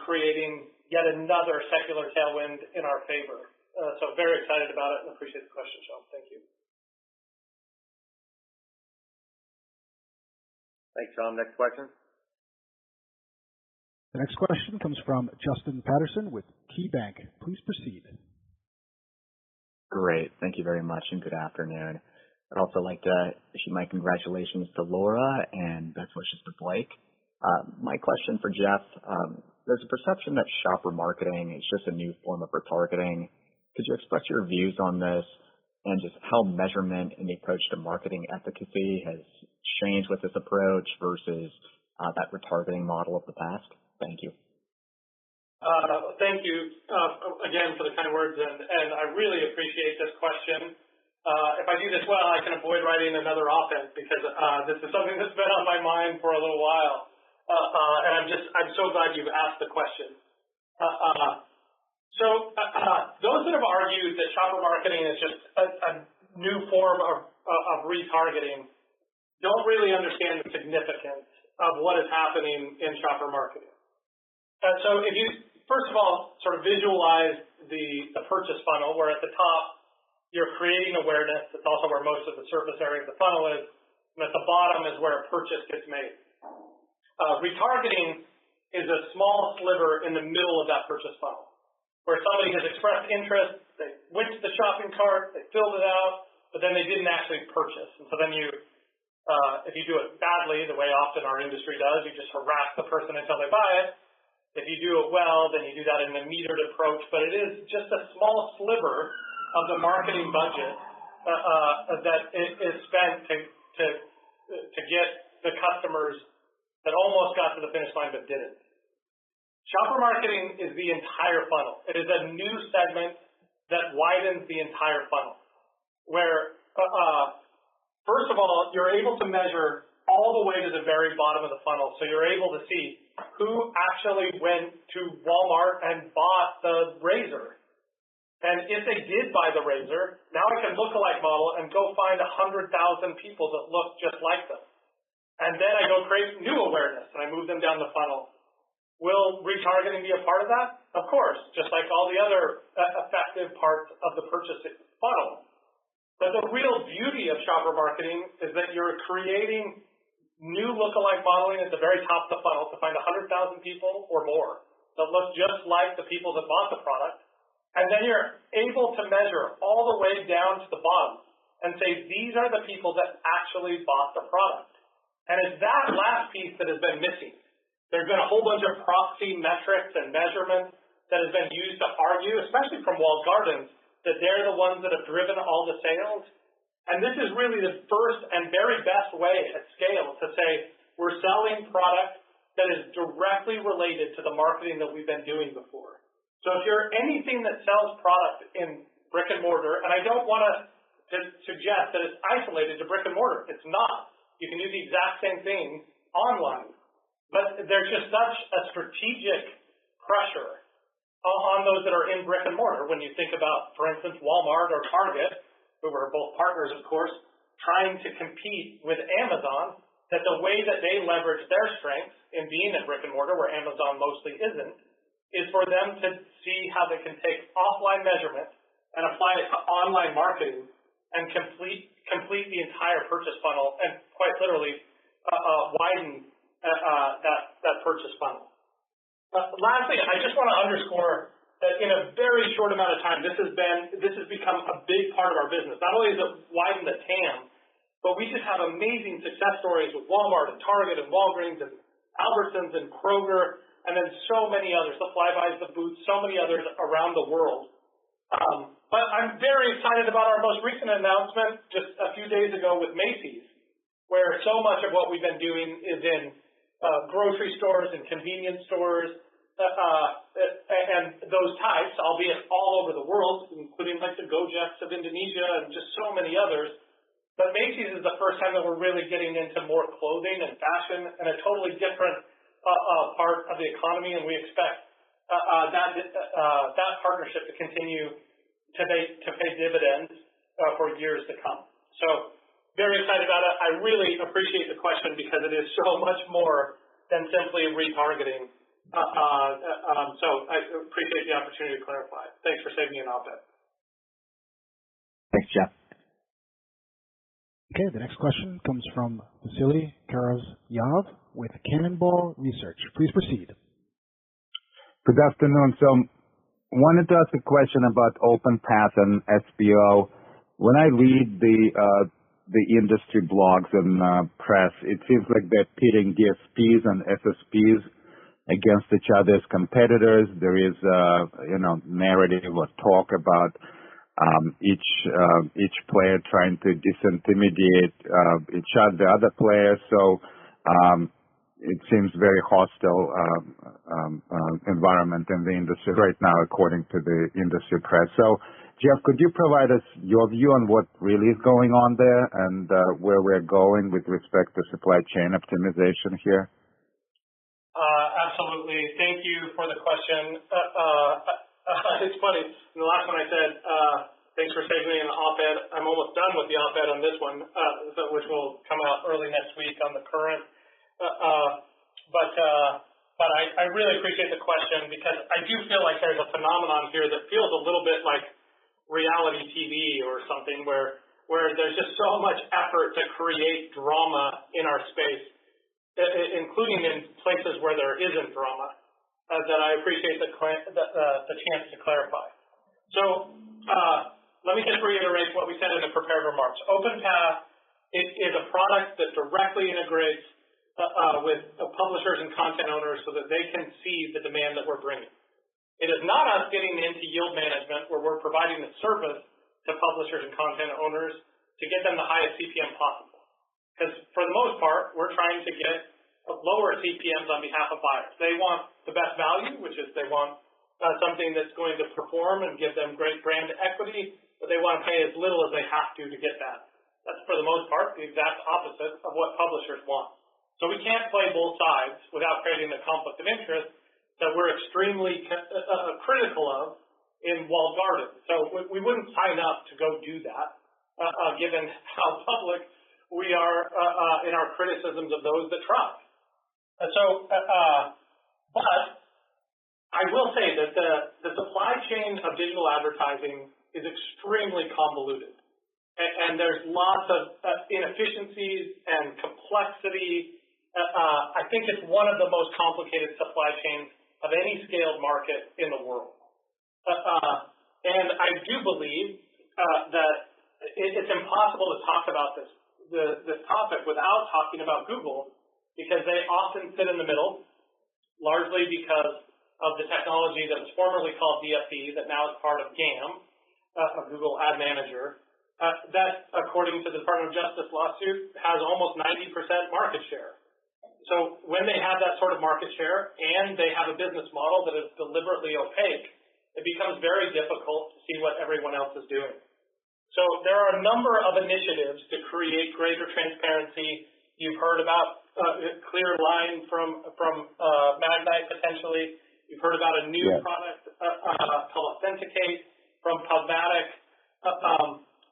S3: creating yet another secular tailwind in our favor. So very excited about it and appreciate the question, Sean. Thank you.
S2: Thanks, Sean. Next question.
S1: The next question comes from Justin Patterson with KeyBank. Please proceed.
S7: Great. Thank you very much, and good afternoon. I'd also like to issue my congratulations to Laura and best wishes to Blake. My question for Jeff, there's a perception that shopper marketing is just a new form of retargeting. Could you express your views on this and just how measurement in the approach to marketing efficacy has changed with this approach versus that retargeting model of the past? Thank you.
S3: Thank you again for the kind words, and I really appreciate this question. If I do this well, I can avoid writing another op-ed because this is something that's been on my mind for a little while. And I'm so glad you've asked the question. So those that have argued that shopper marketing is just a new form of retargeting don't really understand the significance of what is happening in shopper marketing. So if you, first of all, sort of visualize the purchase funnel, where at the top you're creating awareness. That's also where most of the surface area of the funnel is. And at the bottom is where a purchase gets made. Retargeting is a small sliver in the middle of that purchase funnel, where somebody has expressed interest, they went to the shopping cart, they filled it out, but then they didn't actually purchase. And so then you, if you do it badly, the way often our industry does, you just harass the person until they buy it. If you do it well, then you do that in a metered approach, but it is just a small sliver of the marketing budget that is spent to get the customers that almost got to the finish line but didn't. Shopper marketing is the entire funnel. It is a new segment that widens the entire funnel, where first of all, you're able to measure all the way to the very bottom of the funnel. So you're able to see who actually went to Walmart and bought the razor. And if they did buy the razor, now I can lookalike model and go find 100,000 people that look just like them. And then I go create new awareness and I move them down the funnel. Will retargeting be a part of that? Of course, just like all the other effective parts of the purchasing funnel. But the real beauty of shopper marketing is that you're creating new lookalike modeling at the very top of the funnel to find 100,000 people or more that look just like the people that bought the product. And then you're able to measure all the way down to the bottom and say, these are the people that actually bought the product. And it's that last piece that has been missing. There's been a whole bunch of proxy metrics and measurements that has been used to argue, especially from walled gardens, that they're the ones that have driven all the sales. And this is really the first and very best way at scale to say we're selling product that is directly related to the marketing that we've been doing before. So if you're anything that sells product in brick and mortar, and I don't want to suggest that it's isolated to brick and mortar. It's not. You can do the exact same thing online. But there's just such a strategic pressure on those that are in brick and mortar. When you think about, for instance, Walmart or Target, who are both partners, of course, trying to compete with Amazon, that the way that they leverage their strengths in being a brick and mortar, where Amazon mostly isn't, is for them to see how they can take offline measurement and apply it to online marketing and complete the entire purchase funnel and quite literally widen that purchase funnel. Lastly, I just want to underscore that in a very short amount of time, this has become a big part of our business. Not only has it widened the TAM, but we just have amazing success stories with Walmart and Target and Walgreens and Albertsons and Kroger, and then so many others, the Flybuys, the Boots, so many others around the world. But I'm very excited about our most recent announcement just a few days ago with Macy's, where so much of what we've been doing is in grocery stores and convenience stores, and those types, albeit all over the world, including like the Gojeks of Indonesia and just so many others. But Macy's is the first time that we're really getting into more clothing and fashion and a totally different part of the economy, and we expect that partnership to continue to pay dividends for years to come. So very excited about it. I really appreciate the question because it is so much more than simply retargeting. So I appreciate the opportunity to clarify. Thanks for saving me an op-ed.
S7: Thanks, Jeff.
S1: Okay, the next question comes from Vasily Karasyov with Cannonball Research. Please proceed.
S8: Good afternoon. So wanted to ask a question about OpenPath and SPO. When I read the industry blogs and press, it seems like they're pitting DSPs and SSPs against each other as competitors. There is narrative or talk about each player trying to disintermediate the other players. So it seems very hostile environment in the industry right now, according to the industry press. So, Jeff, could you provide us your view on what really is going on there and where we're going with respect to supply chain optimization here?
S3: Absolutely. Thank you for the question. It's funny. In the last one I said, thanks for saving me an op-ed. I'm almost done with the op-ed on this one, which will come out early next week on the current. But I really appreciate the question because I do feel like there's a phenomenon here that feels a little bit like reality TV or something where there's just so much effort to create drama in our space, including in places where there isn't drama, that I appreciate the chance to clarify. So let me just reiterate what we said in the prepared remarks. OpenPath is a product that directly integrates with publishers and content owners so that they can see the demand that we're bringing. It is not us getting into yield management where we're providing the service to publishers and content owners to get them the highest CPM possible. Because for the most part, we're trying to get lower CPMs on behalf of buyers. They want the best value, which is they want something that's going to perform and give them great brand equity, but they want to pay as little as they have to get that. That's for the most part the exact opposite of what publishers want. So we can't play both sides without creating a conflict of interest that we're extremely critical of in walled gardens. So we wouldn't sign up to go do that, given how public we are in our criticisms of those that try. But I will say that the supply chain of digital advertising is extremely convoluted. And there's lots of inefficiencies and complexity. I think it's one of the most complicated supply chains of any scaled market in the world. And I do believe that it's impossible to talk about this topic without talking about Google, because they often sit in the middle, largely because of the technology that was formerly called DFE, that now is part of GAM, Google Ad Manager, that, according to the Department of Justice lawsuit, has almost 90% market share. So when they have that sort of market share and they have a business model that is deliberately opaque, it becomes very difficult to see what everyone else is doing. So there are a number of initiatives to create greater transparency. You've heard about Clear Line from Magnite potentially. You've heard about a new product called Authenticate from PubMatic.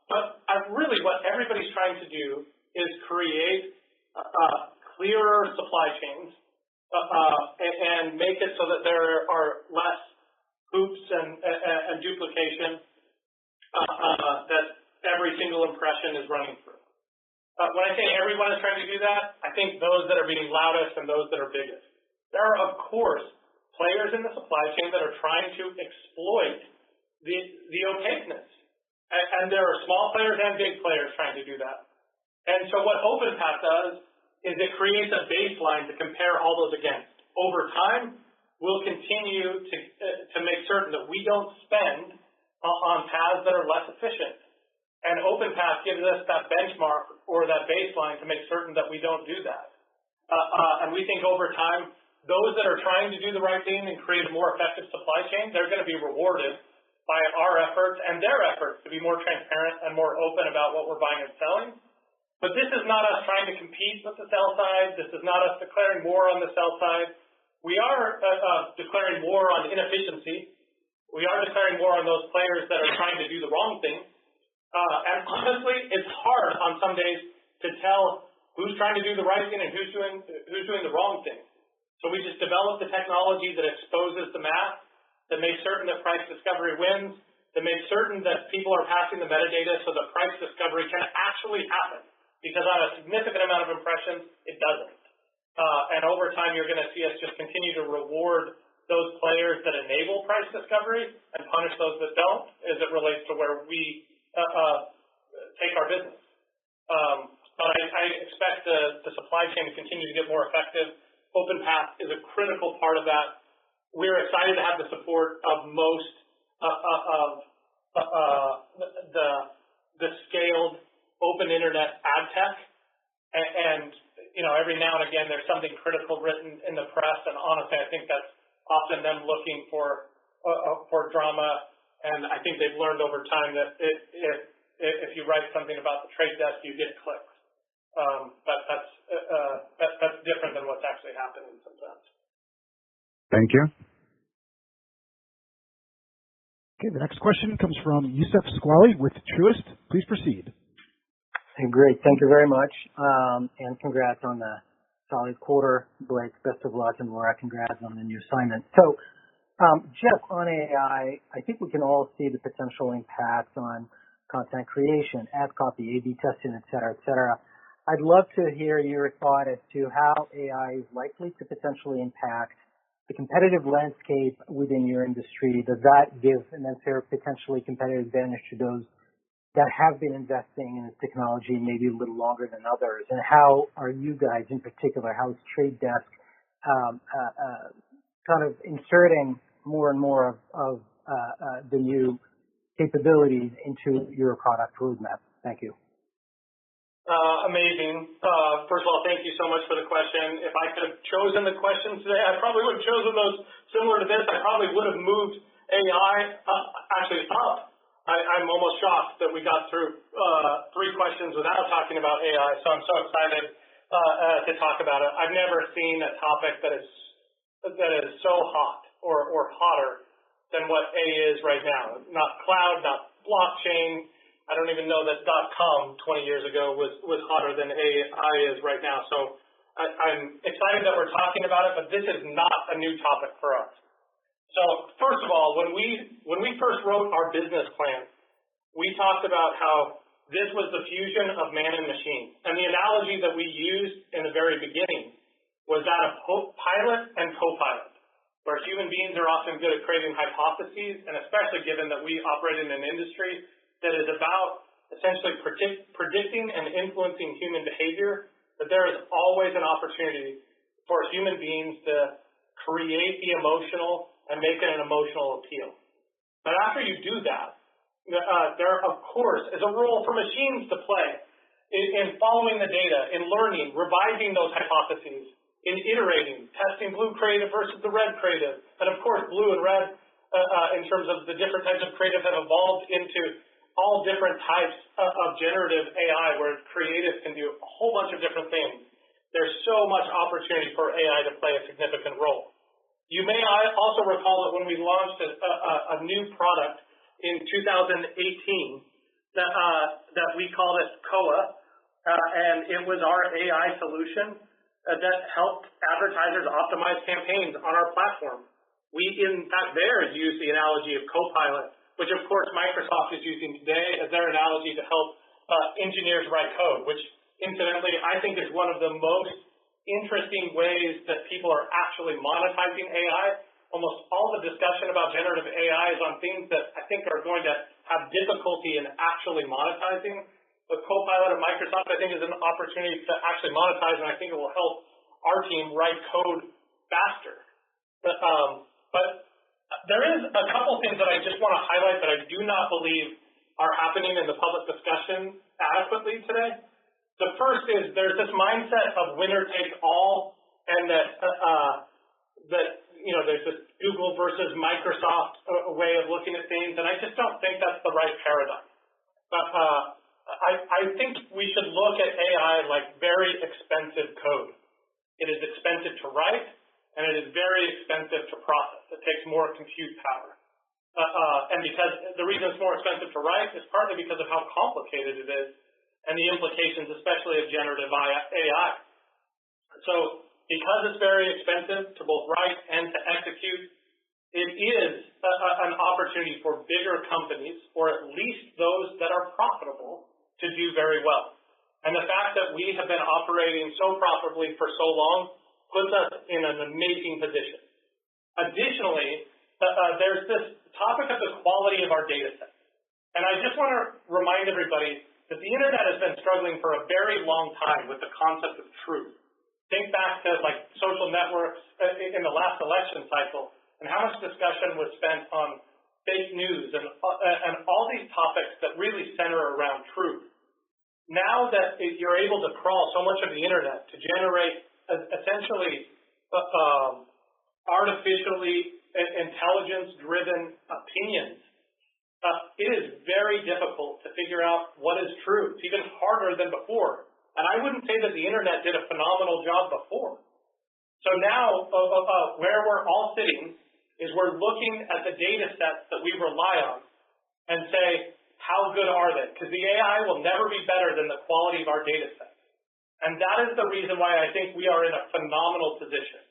S3: But really what everybody's trying to do is create clearer supply chains and make it so that there are less hoops and duplication, that every single impression is running through. When I say everyone is trying to do that, I think those that are being loudest and those that are biggest. There are, of course, players in the supply chain that are trying to exploit the opaqueness. And there are small players and big players trying to do that. And so what OpenPath does is it creates a baseline to compare all those against. Over time, we'll continue to make certain that we don't spend on paths that are less efficient. And OpenPath gives us that benchmark or that baseline to make certain that we don't do that. And we think over time, those that are trying to do the right thing and create a more effective supply chain, they're going to be rewarded by our efforts and their efforts to be more transparent and more open about what we're buying and selling. But this is not us trying to compete with the sell side. This is not us declaring war on the sell side. We are declaring war on inefficiency. We are declaring war on those players that are trying to do the wrong thing. And honestly, it's hard on some days to tell who's trying to do the right thing and who's doing the wrong thing. So we just developed the technology that exposes the math, that makes certain that price discovery wins, that makes certain that people are passing the metadata so that price discovery can actually happen. Because on a significant amount of impressions, it doesn't. And over time, you're going to see us just continue to reward those players that enable price discovery and punish those that don't as it relates to where we take our business. But I expect the supply chain to continue to get more effective. OpenPath is a critical part of that. We're excited to have the support of most of the scaled open internet ad tech. And every now and again, there's something critical written in the press. And honestly, I think that's often them looking for drama. And I think they've learned over time that if you write something about the trade desk, you get clicks. But that's different than what's actually happening sometimes.
S8: Thank you.
S1: Okay, the next question comes from Youssef Squali with Truist. Please proceed.
S9: Hey, great. Thank you very much. And congrats on the solid quarter. Blake, best of luck, and Laura, congrats on the new assignment. So, Jeff, on AI, I think we can all see the potential impact on content creation, ad copy, A/B testing, et cetera, et cetera. I'd love to hear your thought as to how AI is likely to potentially impact the competitive landscape within your industry. Does that give an unfair, potentially competitive advantage to those that have been investing in this technology maybe a little longer than others? And how are you guys in particular, how is TradeDesk kind of inserting more and more of the new capabilities into your product roadmap? Thank you.
S3: Amazing. First of all, thank you so much for the question. If I could have chosen the questions today, I probably would have chosen those similar to this. I probably would have moved AI actually up. I'm almost shocked that we got through 3 questions without talking about AI, so I'm so excited to talk about it. I've never seen a topic that is so hot or hotter than what AI is right now. Not cloud, not blockchain. I don't even know that .com 20 years ago was hotter than AI is right now. So I'm excited that we're talking about it, but this is not a new topic for us. So first of all, when we first wrote our business plan, we talked about how this was the fusion of man and machine. And the analogy that we used in the very beginning was that of pilot and co-pilot, where human beings are often good at creating hypotheses, and especially given that we operate in an industry that is about essentially predicting and influencing human behavior, that there is always an opportunity for human beings to create the emotional and make it an emotional appeal. But after you do that, there, of course, is a role for machines to play in following the data, in learning, revising those hypotheses, in iterating, testing blue creative versus the red creative. And of course, blue and red, in terms of the different types of creative, have evolved into all different types of generative AI, where creative can do a whole bunch of different things. There's so much opportunity for AI to play a significant role. You may also recall that when we launched a new product in 2018, that we called it COA, and it was our AI solution that helped advertisers optimize campaigns on our platform. We, in fact, there used the analogy of Copilot, which of course Microsoft is using today as their analogy to help engineers write code, which incidentally I think is one of the most interesting ways that people are actually monetizing AI. Almost all the discussion about generative AI is on things that I think are going to have difficulty in actually monetizing. The Copilot at Microsoft, I think, is an opportunity to actually monetize, and I think it will help our team write code faster. But there is a couple things that I just want to highlight that I do not believe are happening in the public discussion adequately today. The first is there's this mindset of winner takes all, and that there's this Google versus Microsoft way of looking at things, and I just don't think that's the right paradigm. I think we should look at AI like very expensive code. It is expensive to write, and it is very expensive to process. It takes more compute power. And because the reason it's more expensive to write is partly because of how complicated it is and the implications, especially of generative AI. So because it's very expensive to both write and to execute, it is an opportunity for bigger companies, or at least those that are profitable, to do very well. And the fact that we have been operating so profitably for so long puts us in an amazing position. Additionally, there's this topic of the quality of our data set. And I just want to remind everybody that the internet has been struggling for a very long time with the concept of truth. Think back to like social networks in the last election cycle and how much discussion was spent on fake news and all these topics that really center around truth. Now that you're able to crawl so much of the internet to generate essentially artificially intelligence-driven opinions, it is very difficult to figure out what is true. It's even harder than before. And I wouldn't say that the internet did a phenomenal job before. So now where we're all sitting is we're looking at the data sets that we rely on and say, how good are they? Because the AI will never be better than the quality of our data sets. And that is the reason why I think we are in a phenomenal position.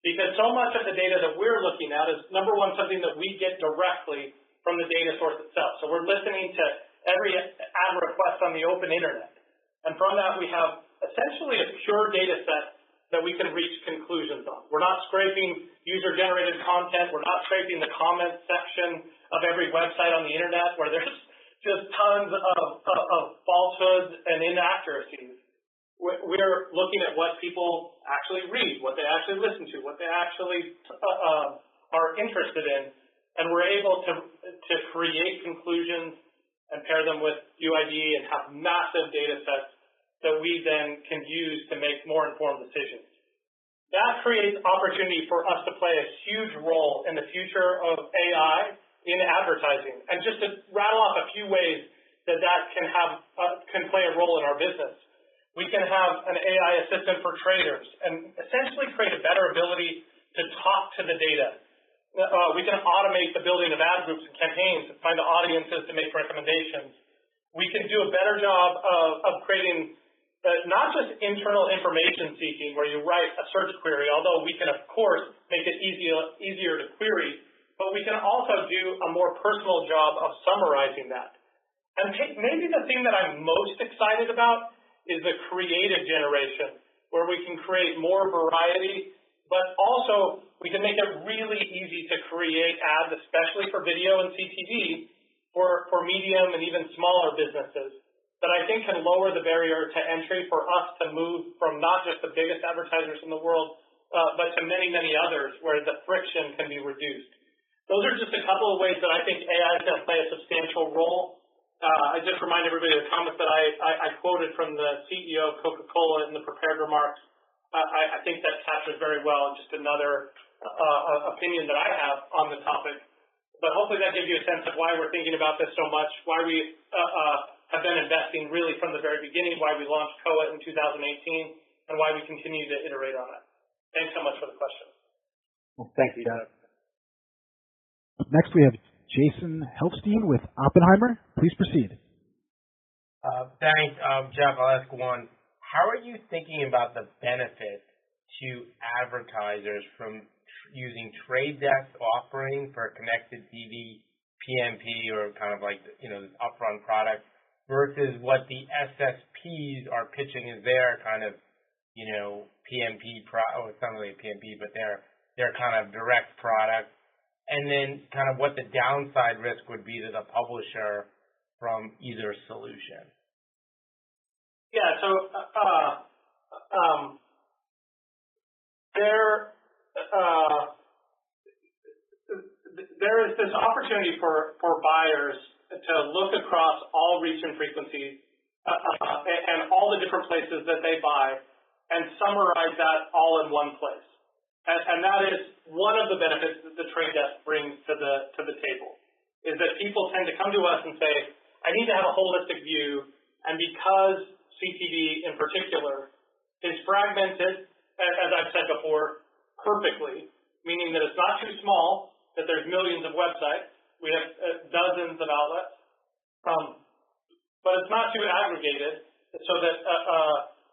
S3: Because so much of the data that we're looking at is, number one, something that we get directly from the data source itself. So we're listening to every ad request on the open internet. And from that, we have essentially a pure data set that we can reach conclusions on. We're not scraping user-generated content. We're not scraping the comment section of every website on the internet where there's just tons of falsehoods and inaccuracies. We're looking at what people actually read, what they actually listen to, what they actually are interested in, and we're able to create conclusions and pair them with UID and have massive data sets that we then can use to make more informed decisions. That creates opportunity for us to play a huge role in the future of AI in advertising. And just to rattle off a few ways that can play a role in our business. We can have an AI assistant for traders and essentially create a better ability to talk to the data. We can automate the building of ad groups and campaigns and find the audiences to make recommendations. We can do a better job of creating not just internal information seeking where you write a search query, although we can, of course, make it easier to query, but we can also do a more personal job of summarizing that. And maybe the thing that I'm most excited about is the creative generation, where we can create more variety, but also we can make it really easy to create ads, especially for video and CTV, for medium and even smaller businesses, that I think can lower the barrier to entry for us to move from not just the biggest advertisers in the world, but to many, many others where the friction can be reduced. Those are just a couple of ways that I think AI is going to play a substantial role. I just remind everybody of the comments that I quoted from the CEO of Coca-Cola in the prepared remarks. I think that captures very well just another opinion that I have on the topic. But hopefully that gives you a sense of why we're thinking about this so much, why we have been investing really from the very beginning, why we launched COA in 2018, and why we continue to iterate on it. Thanks so much for the question.
S9: Well, thank you, Doug.
S1: Next, we have Jason Helfstein with Oppenheimer. Please proceed.
S10: Thanks, Jeff. I'll ask one. How are you thinking about the benefit to advertisers from using TradeDesk offering for connected TV, PMP, or kind of like this upfront product versus what the SSPs are pitching as their kind of, PMP or it's not really a PMP, but their kind of direct product, and then kind of what the downside risk would be to the publisher from either solution.
S3: Yeah, so there is this opportunity for buyers to look across all reach and frequencies and all the different places that they buy and summarize that all in one place. And that is one of the benefits that the Trade Desk brings to the table, is that people tend to come to us and say, I need to have a holistic view, and because CTD in particular is fragmented, as I've said before, perfectly, meaning that it's not too small, that there's millions of websites, we have dozens of outlets, but it's not too aggregated so that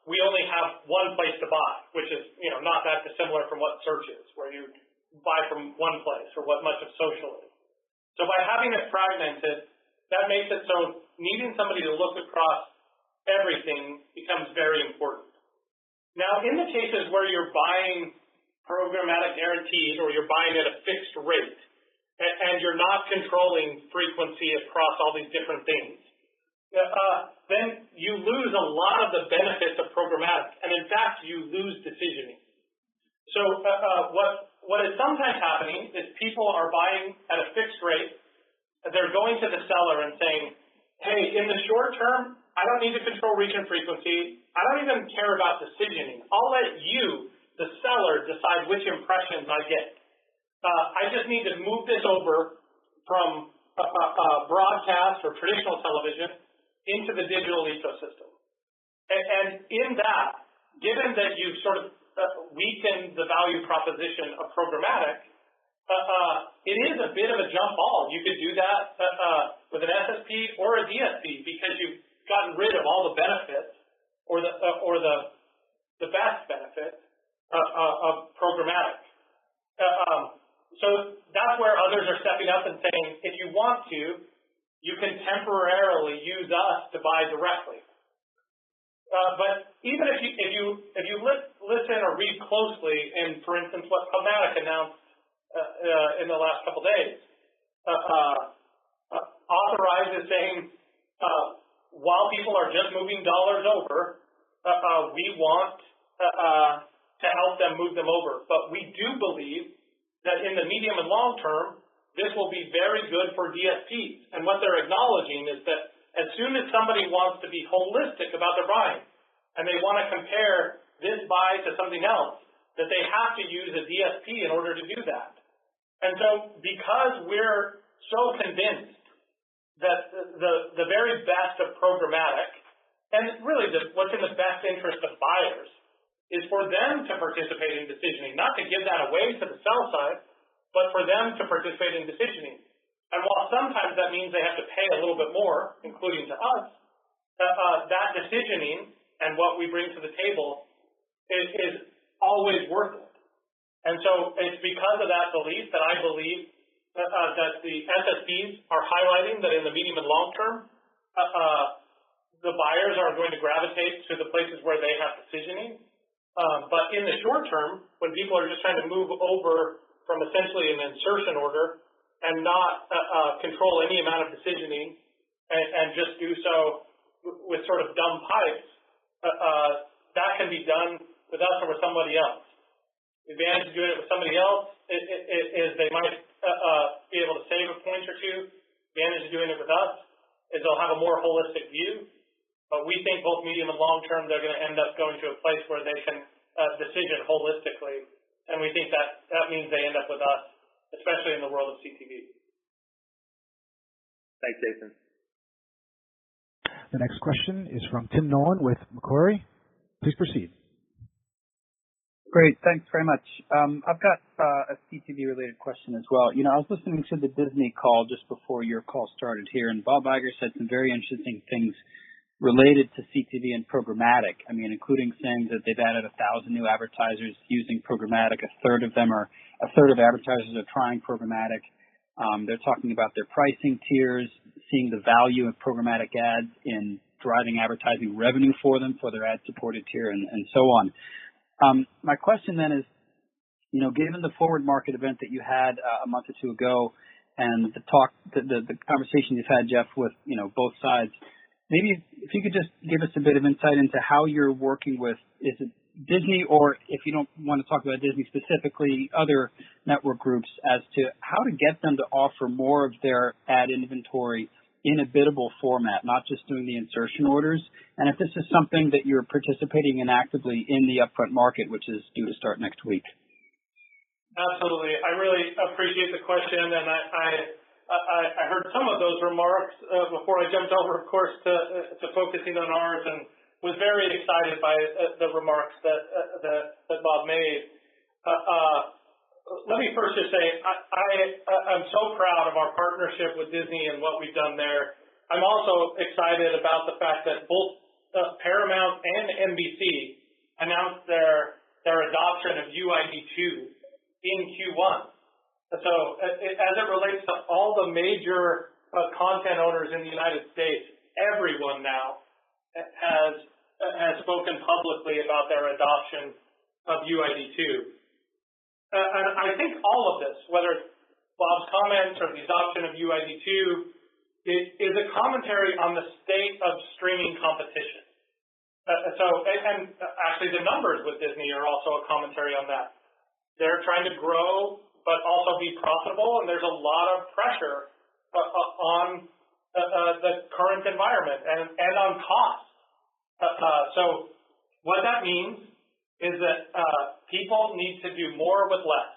S3: we only have one place to buy, which is not that dissimilar from what search is, where you buy from one place or what much of social is. So by having it fragmented, that makes it so needing somebody to look across everything becomes very important. Now, in the cases where you're buying programmatic guaranteed or you're buying at a fixed rate and you're not controlling frequency across all these different things, then you lose a lot of the benefits of programmatic, and in fact, you lose decisioning. So what is sometimes happening is people are buying at a fixed rate, they're going to the seller and saying, hey, in the short term, I don't need to control reach and frequency, I don't even care about decisioning, I'll let you, the seller, decide which impressions I get. I just need to move this over from broadcast or traditional television into the digital ecosystem. And in that, given that you've sort of weakened the value proposition of programmatic, it is a bit of a jump ball. You could do that with an SSP or a DSP because you've gotten rid of all the benefits or the best benefits of programmatic. So that's where others are stepping up and saying, if you want to, you can temporarily use us to buy directly. But even if you listen or read closely, and for instance, what PubMatic announced in the last couple days, Authorize is saying, while people are just moving dollars over, we want to help them move them over. But we do believe that in the medium and long term, this will be very good for DSPs. And what they're acknowledging is that as soon as somebody wants to be holistic about their buying, and they want to compare this buy to something else, that they have to use a DSP in order to do that. And so because we're so convinced that the very best of programmatic, and really what's in the best interest of buyers, is for them to participate in decisioning, not to give that away to the sell side, but for them to participate in decisioning. And while sometimes that means they have to pay a little bit more, including to us, that decisioning and what we bring to the table is always worth it. And so it's because of that belief that I believe that the SSPs are highlighting that in the medium and long term, the buyers are going to gravitate to the places where they have decisioning. But in the short term, when people are just trying to move over from essentially an insertion order and not control any amount of decisioning and just do so with sort of dumb pipes, that can be done with us or with somebody else. The advantage of doing it with somebody else is they might be able to save a point or two. The advantage of doing it with us is they'll have a more holistic view. But we think both medium and long term, they're going to end up going to a place where they can decision holistically. And we think that means they end up with us, especially in the world of CTV.
S2: Thanks, Jason.
S1: The next question is from Tim Nolan with Macquarie. Please proceed.
S11: Great. Thanks very much. I've got a CTV-related question as well. I was listening to the Disney call just before your call started here, and Bob Iger said some very interesting things related to CTV and programmatic. I mean, including saying that they've added 1,000 new advertisers using programmatic. A third of advertisers are trying programmatic. They're talking about their pricing tiers, seeing the value of programmatic ads in driving advertising revenue for them for their ad-supported tier and so on. My question then is, given the forward market event that you had a month or two ago and the conversation you've had, Jeff, with, both sides, maybe if you could just give us a bit of insight into how you're working with, is it Disney, or if you don't want to talk about Disney specifically, other network groups, as to how to get them to offer more of their ad inventory in a biddable format, not just doing the insertion orders, and if this is something that you're participating in actively in the upfront market, which is due to start next week.
S3: Absolutely. I really appreciate the question, and I heard some of those remarks before I jumped over, of course, to focusing on ours, and was very excited by the remarks that Bob made. Let me first just say I'm so proud of our partnership with Disney and what we've done there. I'm also excited about the fact that both Paramount and NBC announced their adoption of UID2 in Q1. So as it relates to all the major content owners in the United States, everyone now has spoken publicly about their adoption of UID2. And I think all of this, whether it's Bob's comments or the adoption of UID2, is a commentary on the state of streaming competition. And actually the numbers with Disney are also a commentary on that. They're trying to grow, but also be profitable, and there's a lot of pressure on the current environment and on cost. So what that means is that people need to do more with less,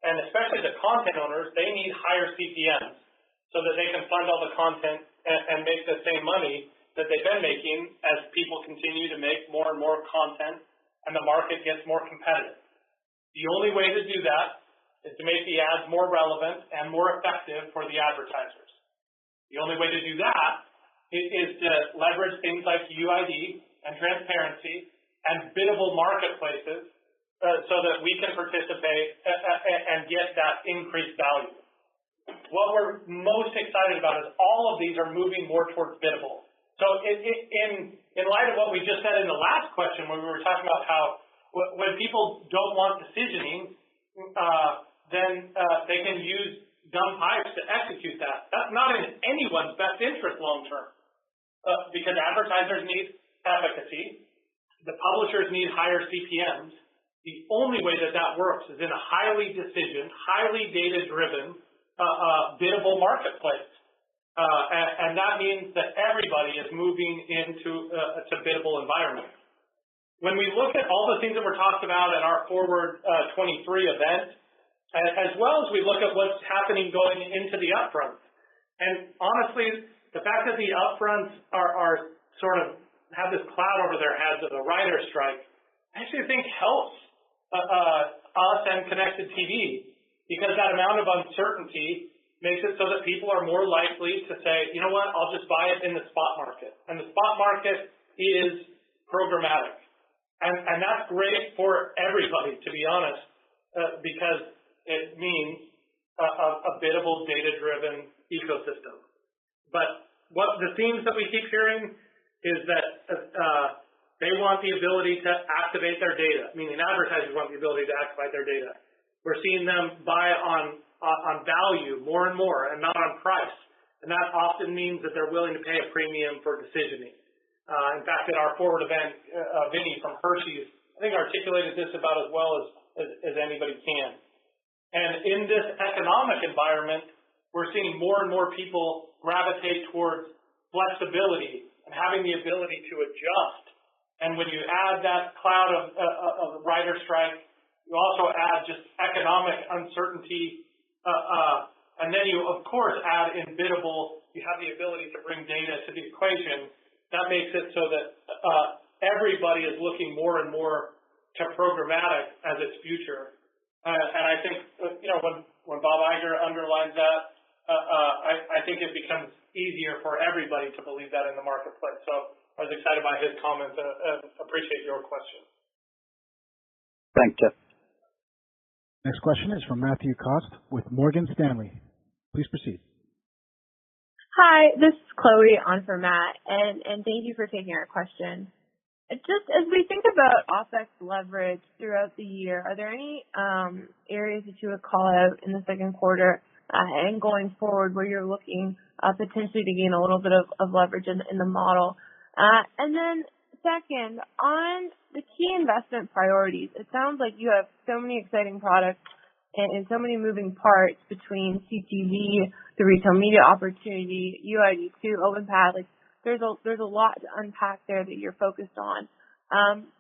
S3: and especially the content owners, they need higher CPMs so that they can fund all the content and make the same money that they've been making as people continue to make more and more content and the market gets more competitive. The only way to do that is to make the ads more relevant and more effective for the advertisers. The only way to do that is to leverage things like UID and transparency and biddable marketplaces so that we can participate and get that increased value. What we're most excited about is all of these are moving more towards biddable. So in light of what we just said in the last question, when we were talking about how when people don't want decisioning, then they can use dumb pipes to execute that. That's not in anyone's best interest long term, because advertisers need efficacy, the publishers need higher CPMs. The only way that works is in a highly decisioned, highly data-driven, biddable marketplace. And that means that everybody is moving into a biddable environment. When we look at all the things that were talked about at our Forward 23 event, as well as we look at what's happening going into the upfronts, and honestly, the fact that the upfronts are sort of have this cloud over their heads of the writer's strike, I actually think helps us and connected TV, because that amount of uncertainty makes it so that people are more likely to say, you know what, I'll just buy it in the spot market. And the spot market is programmatic. And that's great for everybody, to be honest, because it means a biddable, data-driven ecosystem. But what the themes that we keep hearing is that they want the ability to activate their data, meaning advertisers want the ability to activate their data. We're seeing them buy on value more and more and not on price. And that often means that they're willing to pay a premium for decisioning. In fact, at our Forward event, Vinny from Hershey's, I think articulated this about as well as anybody can. And in this economic environment, we're seeing more and more people gravitate towards flexibility and having the ability to adjust. And when you add that cloud of writer strike, you also add just economic uncertainty, and then you, of course, add in biddable, you have the ability to bring data to the equation. That makes it so that everybody is looking more and more to programmatic as its future. And I think, when Bob Iger underlines that, I think it becomes easier for everybody to believe that in the marketplace. So I was excited by his comments and appreciate your question.
S11: Thanks, Jeff.
S1: Next question is from Matthew Cost with Morgan Stanley. Please proceed.
S12: Hi, this is Chloe on for Matt, and thank you for taking our question. Just as we think about OpEx leverage throughout the year, are there any areas that you would call out in the second quarter and going forward where you're looking potentially to gain a little bit of leverage in the model? And then second, on the key investment priorities, it sounds like you have so many exciting products and so many moving parts between TTD, the retail media opportunity, UID2, OpenPath. Like there's a lot to unpack there that you're focused on.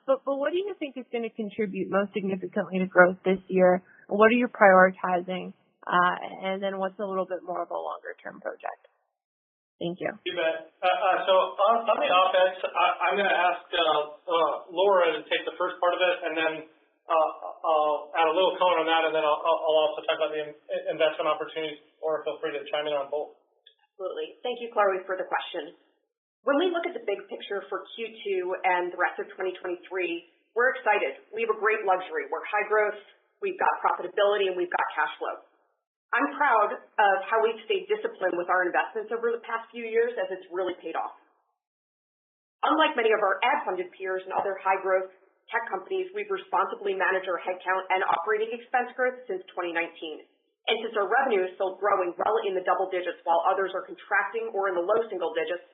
S12: But what do you think is going to contribute most significantly to growth this year? What are you prioritizing? And then what's a little bit more of a longer term project? Thank you.
S3: You bet. So on the OpEx, I'm going to ask Laura to take the first part of it, and then I'll add a little color on that, and then I'll also talk about the investment opportunities, or feel free to chime in on both.
S5: Absolutely. Thank you, Chloe, for the question. When we look at the big picture for Q2 and the rest of 2023, we're excited. We have a great luxury. We're high growth, we've got profitability, and we've got cash flow. I'm proud of how we've stayed disciplined with our investments over the past few years, as it's really paid off. Unlike many of our ad-funded peers and other high-growth tech companies, we've responsibly managed our headcount and operating expense growth since 2019. And since our revenue is still growing well in the double digits while others are contracting or in the low single digits,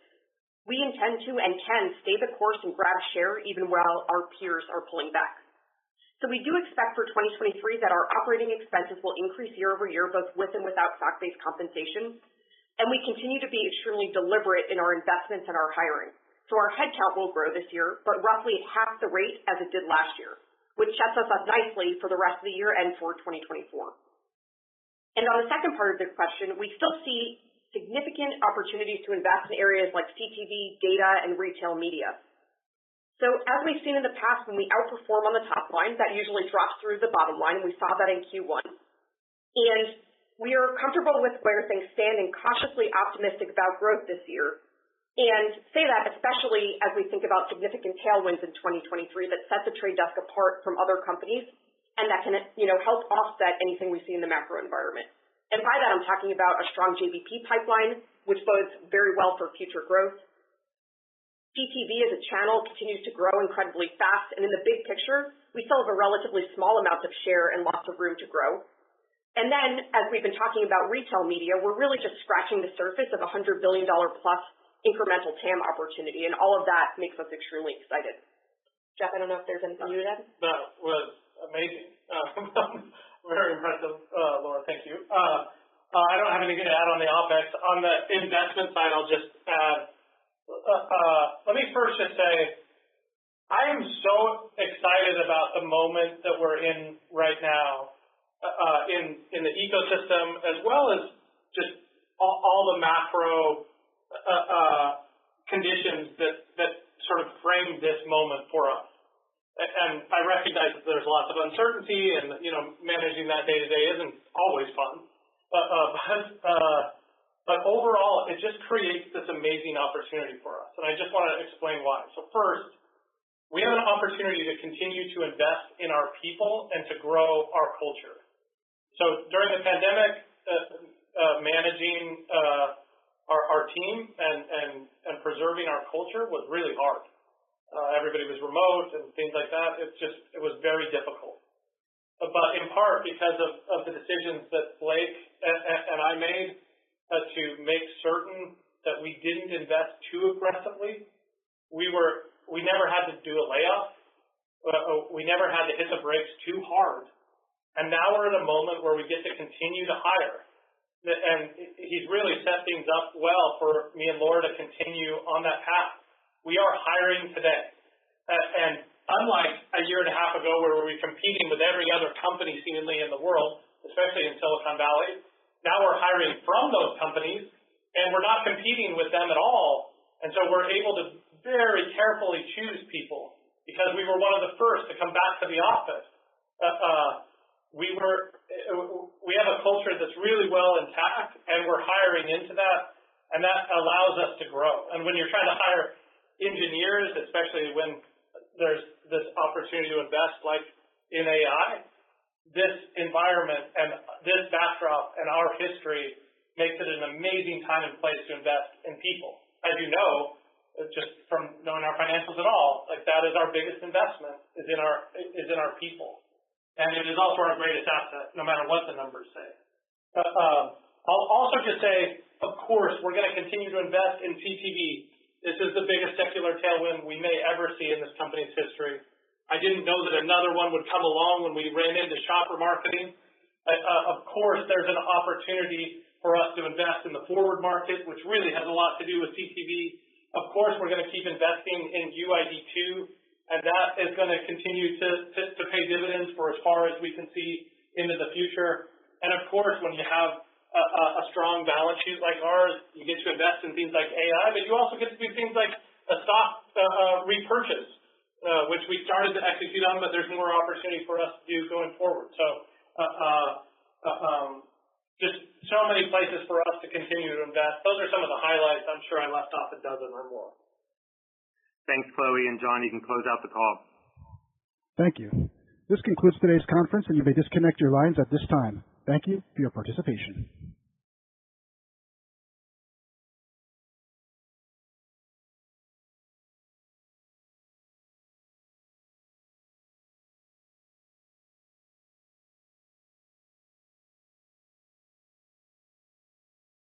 S5: we intend to and can stay the course and grab share even while our peers are pulling back. So we do expect for 2023 that our operating expenses will increase year over year, both with and without stock-based compensation. And we continue to be extremely deliberate in our investments and our hiring. So our headcount will grow this year, but roughly at half the rate as it did last year, which sets us up nicely for the rest of the year and for 2024. And on the second part of the question, we still see significant opportunities to invest in areas like CTV, data, and retail media. So as we've seen in the past, when we outperform on the top line, that usually drops through the bottom line, and we saw that in Q1. And we are comfortable with where things stand and cautiously optimistic about growth this year. And say that especially as we think about significant tailwinds in 2023 that set the Trade Desk apart from other companies and that can, help offset anything we see in the macro environment. And by that, I'm talking about a strong JBP pipeline, which bodes very well for future growth. CTV as a channel continues to grow incredibly fast, and in the big picture, we still have a relatively small amount of share and lots of room to grow. And then, as we've been talking about retail media, we're really just scratching the surface of a $100 billion plus incremental TAM opportunity, and all of that makes us extremely excited. Jeff, I don't know if there's anything you would add?
S3: That was amazing. Very impressive, Laura. Thank you. I don't have anything to add on the OpEx. On the investment side, I'll just add, let me first just say, I am so excited about the moment that we're in right now in the ecosystem, as well as just all the macro conditions that sort of frame this moment for us. And I recognize that there's lots of uncertainty, and managing that day to day isn't always fun. But overall, it just creates this amazing opportunity for us, and I just want to explain why. So first, we have an opportunity to continue to invest in our people and to grow our culture. So during the pandemic, managing our team and preserving our culture was really hard. Everybody was remote and things like that. It was very difficult. But in part because of the decisions that Blake and I made to make certain that we didn't invest too aggressively, we never had to do a layoff. We never had to hit the brakes too hard. And now we're at a moment where we get to continue to hire. And he's really set things up well for me and Laura to continue on that path. We are hiring today. And unlike a year and a half ago where we were competing with every other company seemingly in the world, especially in Silicon Valley, now we're hiring from those companies, and we're not competing with them at all. And so we're able to very carefully choose people because we were one of the first to come back to the office. We have a culture that's really well intact, and we're hiring into that, and that allows us to grow. And when you're trying to hire engineers, especially when there's this opportunity to invest like in AI, this environment and this backdrop and our history makes it an amazing time and place to invest in people. As you know, just from knowing our financials at all, like that is our biggest investment is in our people. And it is also our greatest asset, no matter what the numbers say. I'll also just say, of course, we're going to continue to invest in TTD. This is the biggest secular tailwind we may ever see in this company's history. I didn't know that another one would come along when we ran into shopper marketing. Of course, there's an opportunity for us to invest in the forward market, which really has a lot to do with TTD. Of course, we're going to keep investing in UID2, and that is going to continue to pay dividends for as far as we can see into the future. And of course, when you have a strong balance sheet like ours, you get to invest in things like AI, but you also get to do things like a stock repurchase, which we started to execute on, but there's more opportunity for us to do going forward. So just so many places for us to continue to invest. Those are some of the highlights. I'm sure I left off a dozen or more.
S2: Thanks, Chloe, and John, you can close out the call.
S1: Thank you. This concludes today's conference, and you may disconnect your lines at this time. Thank you for your participation.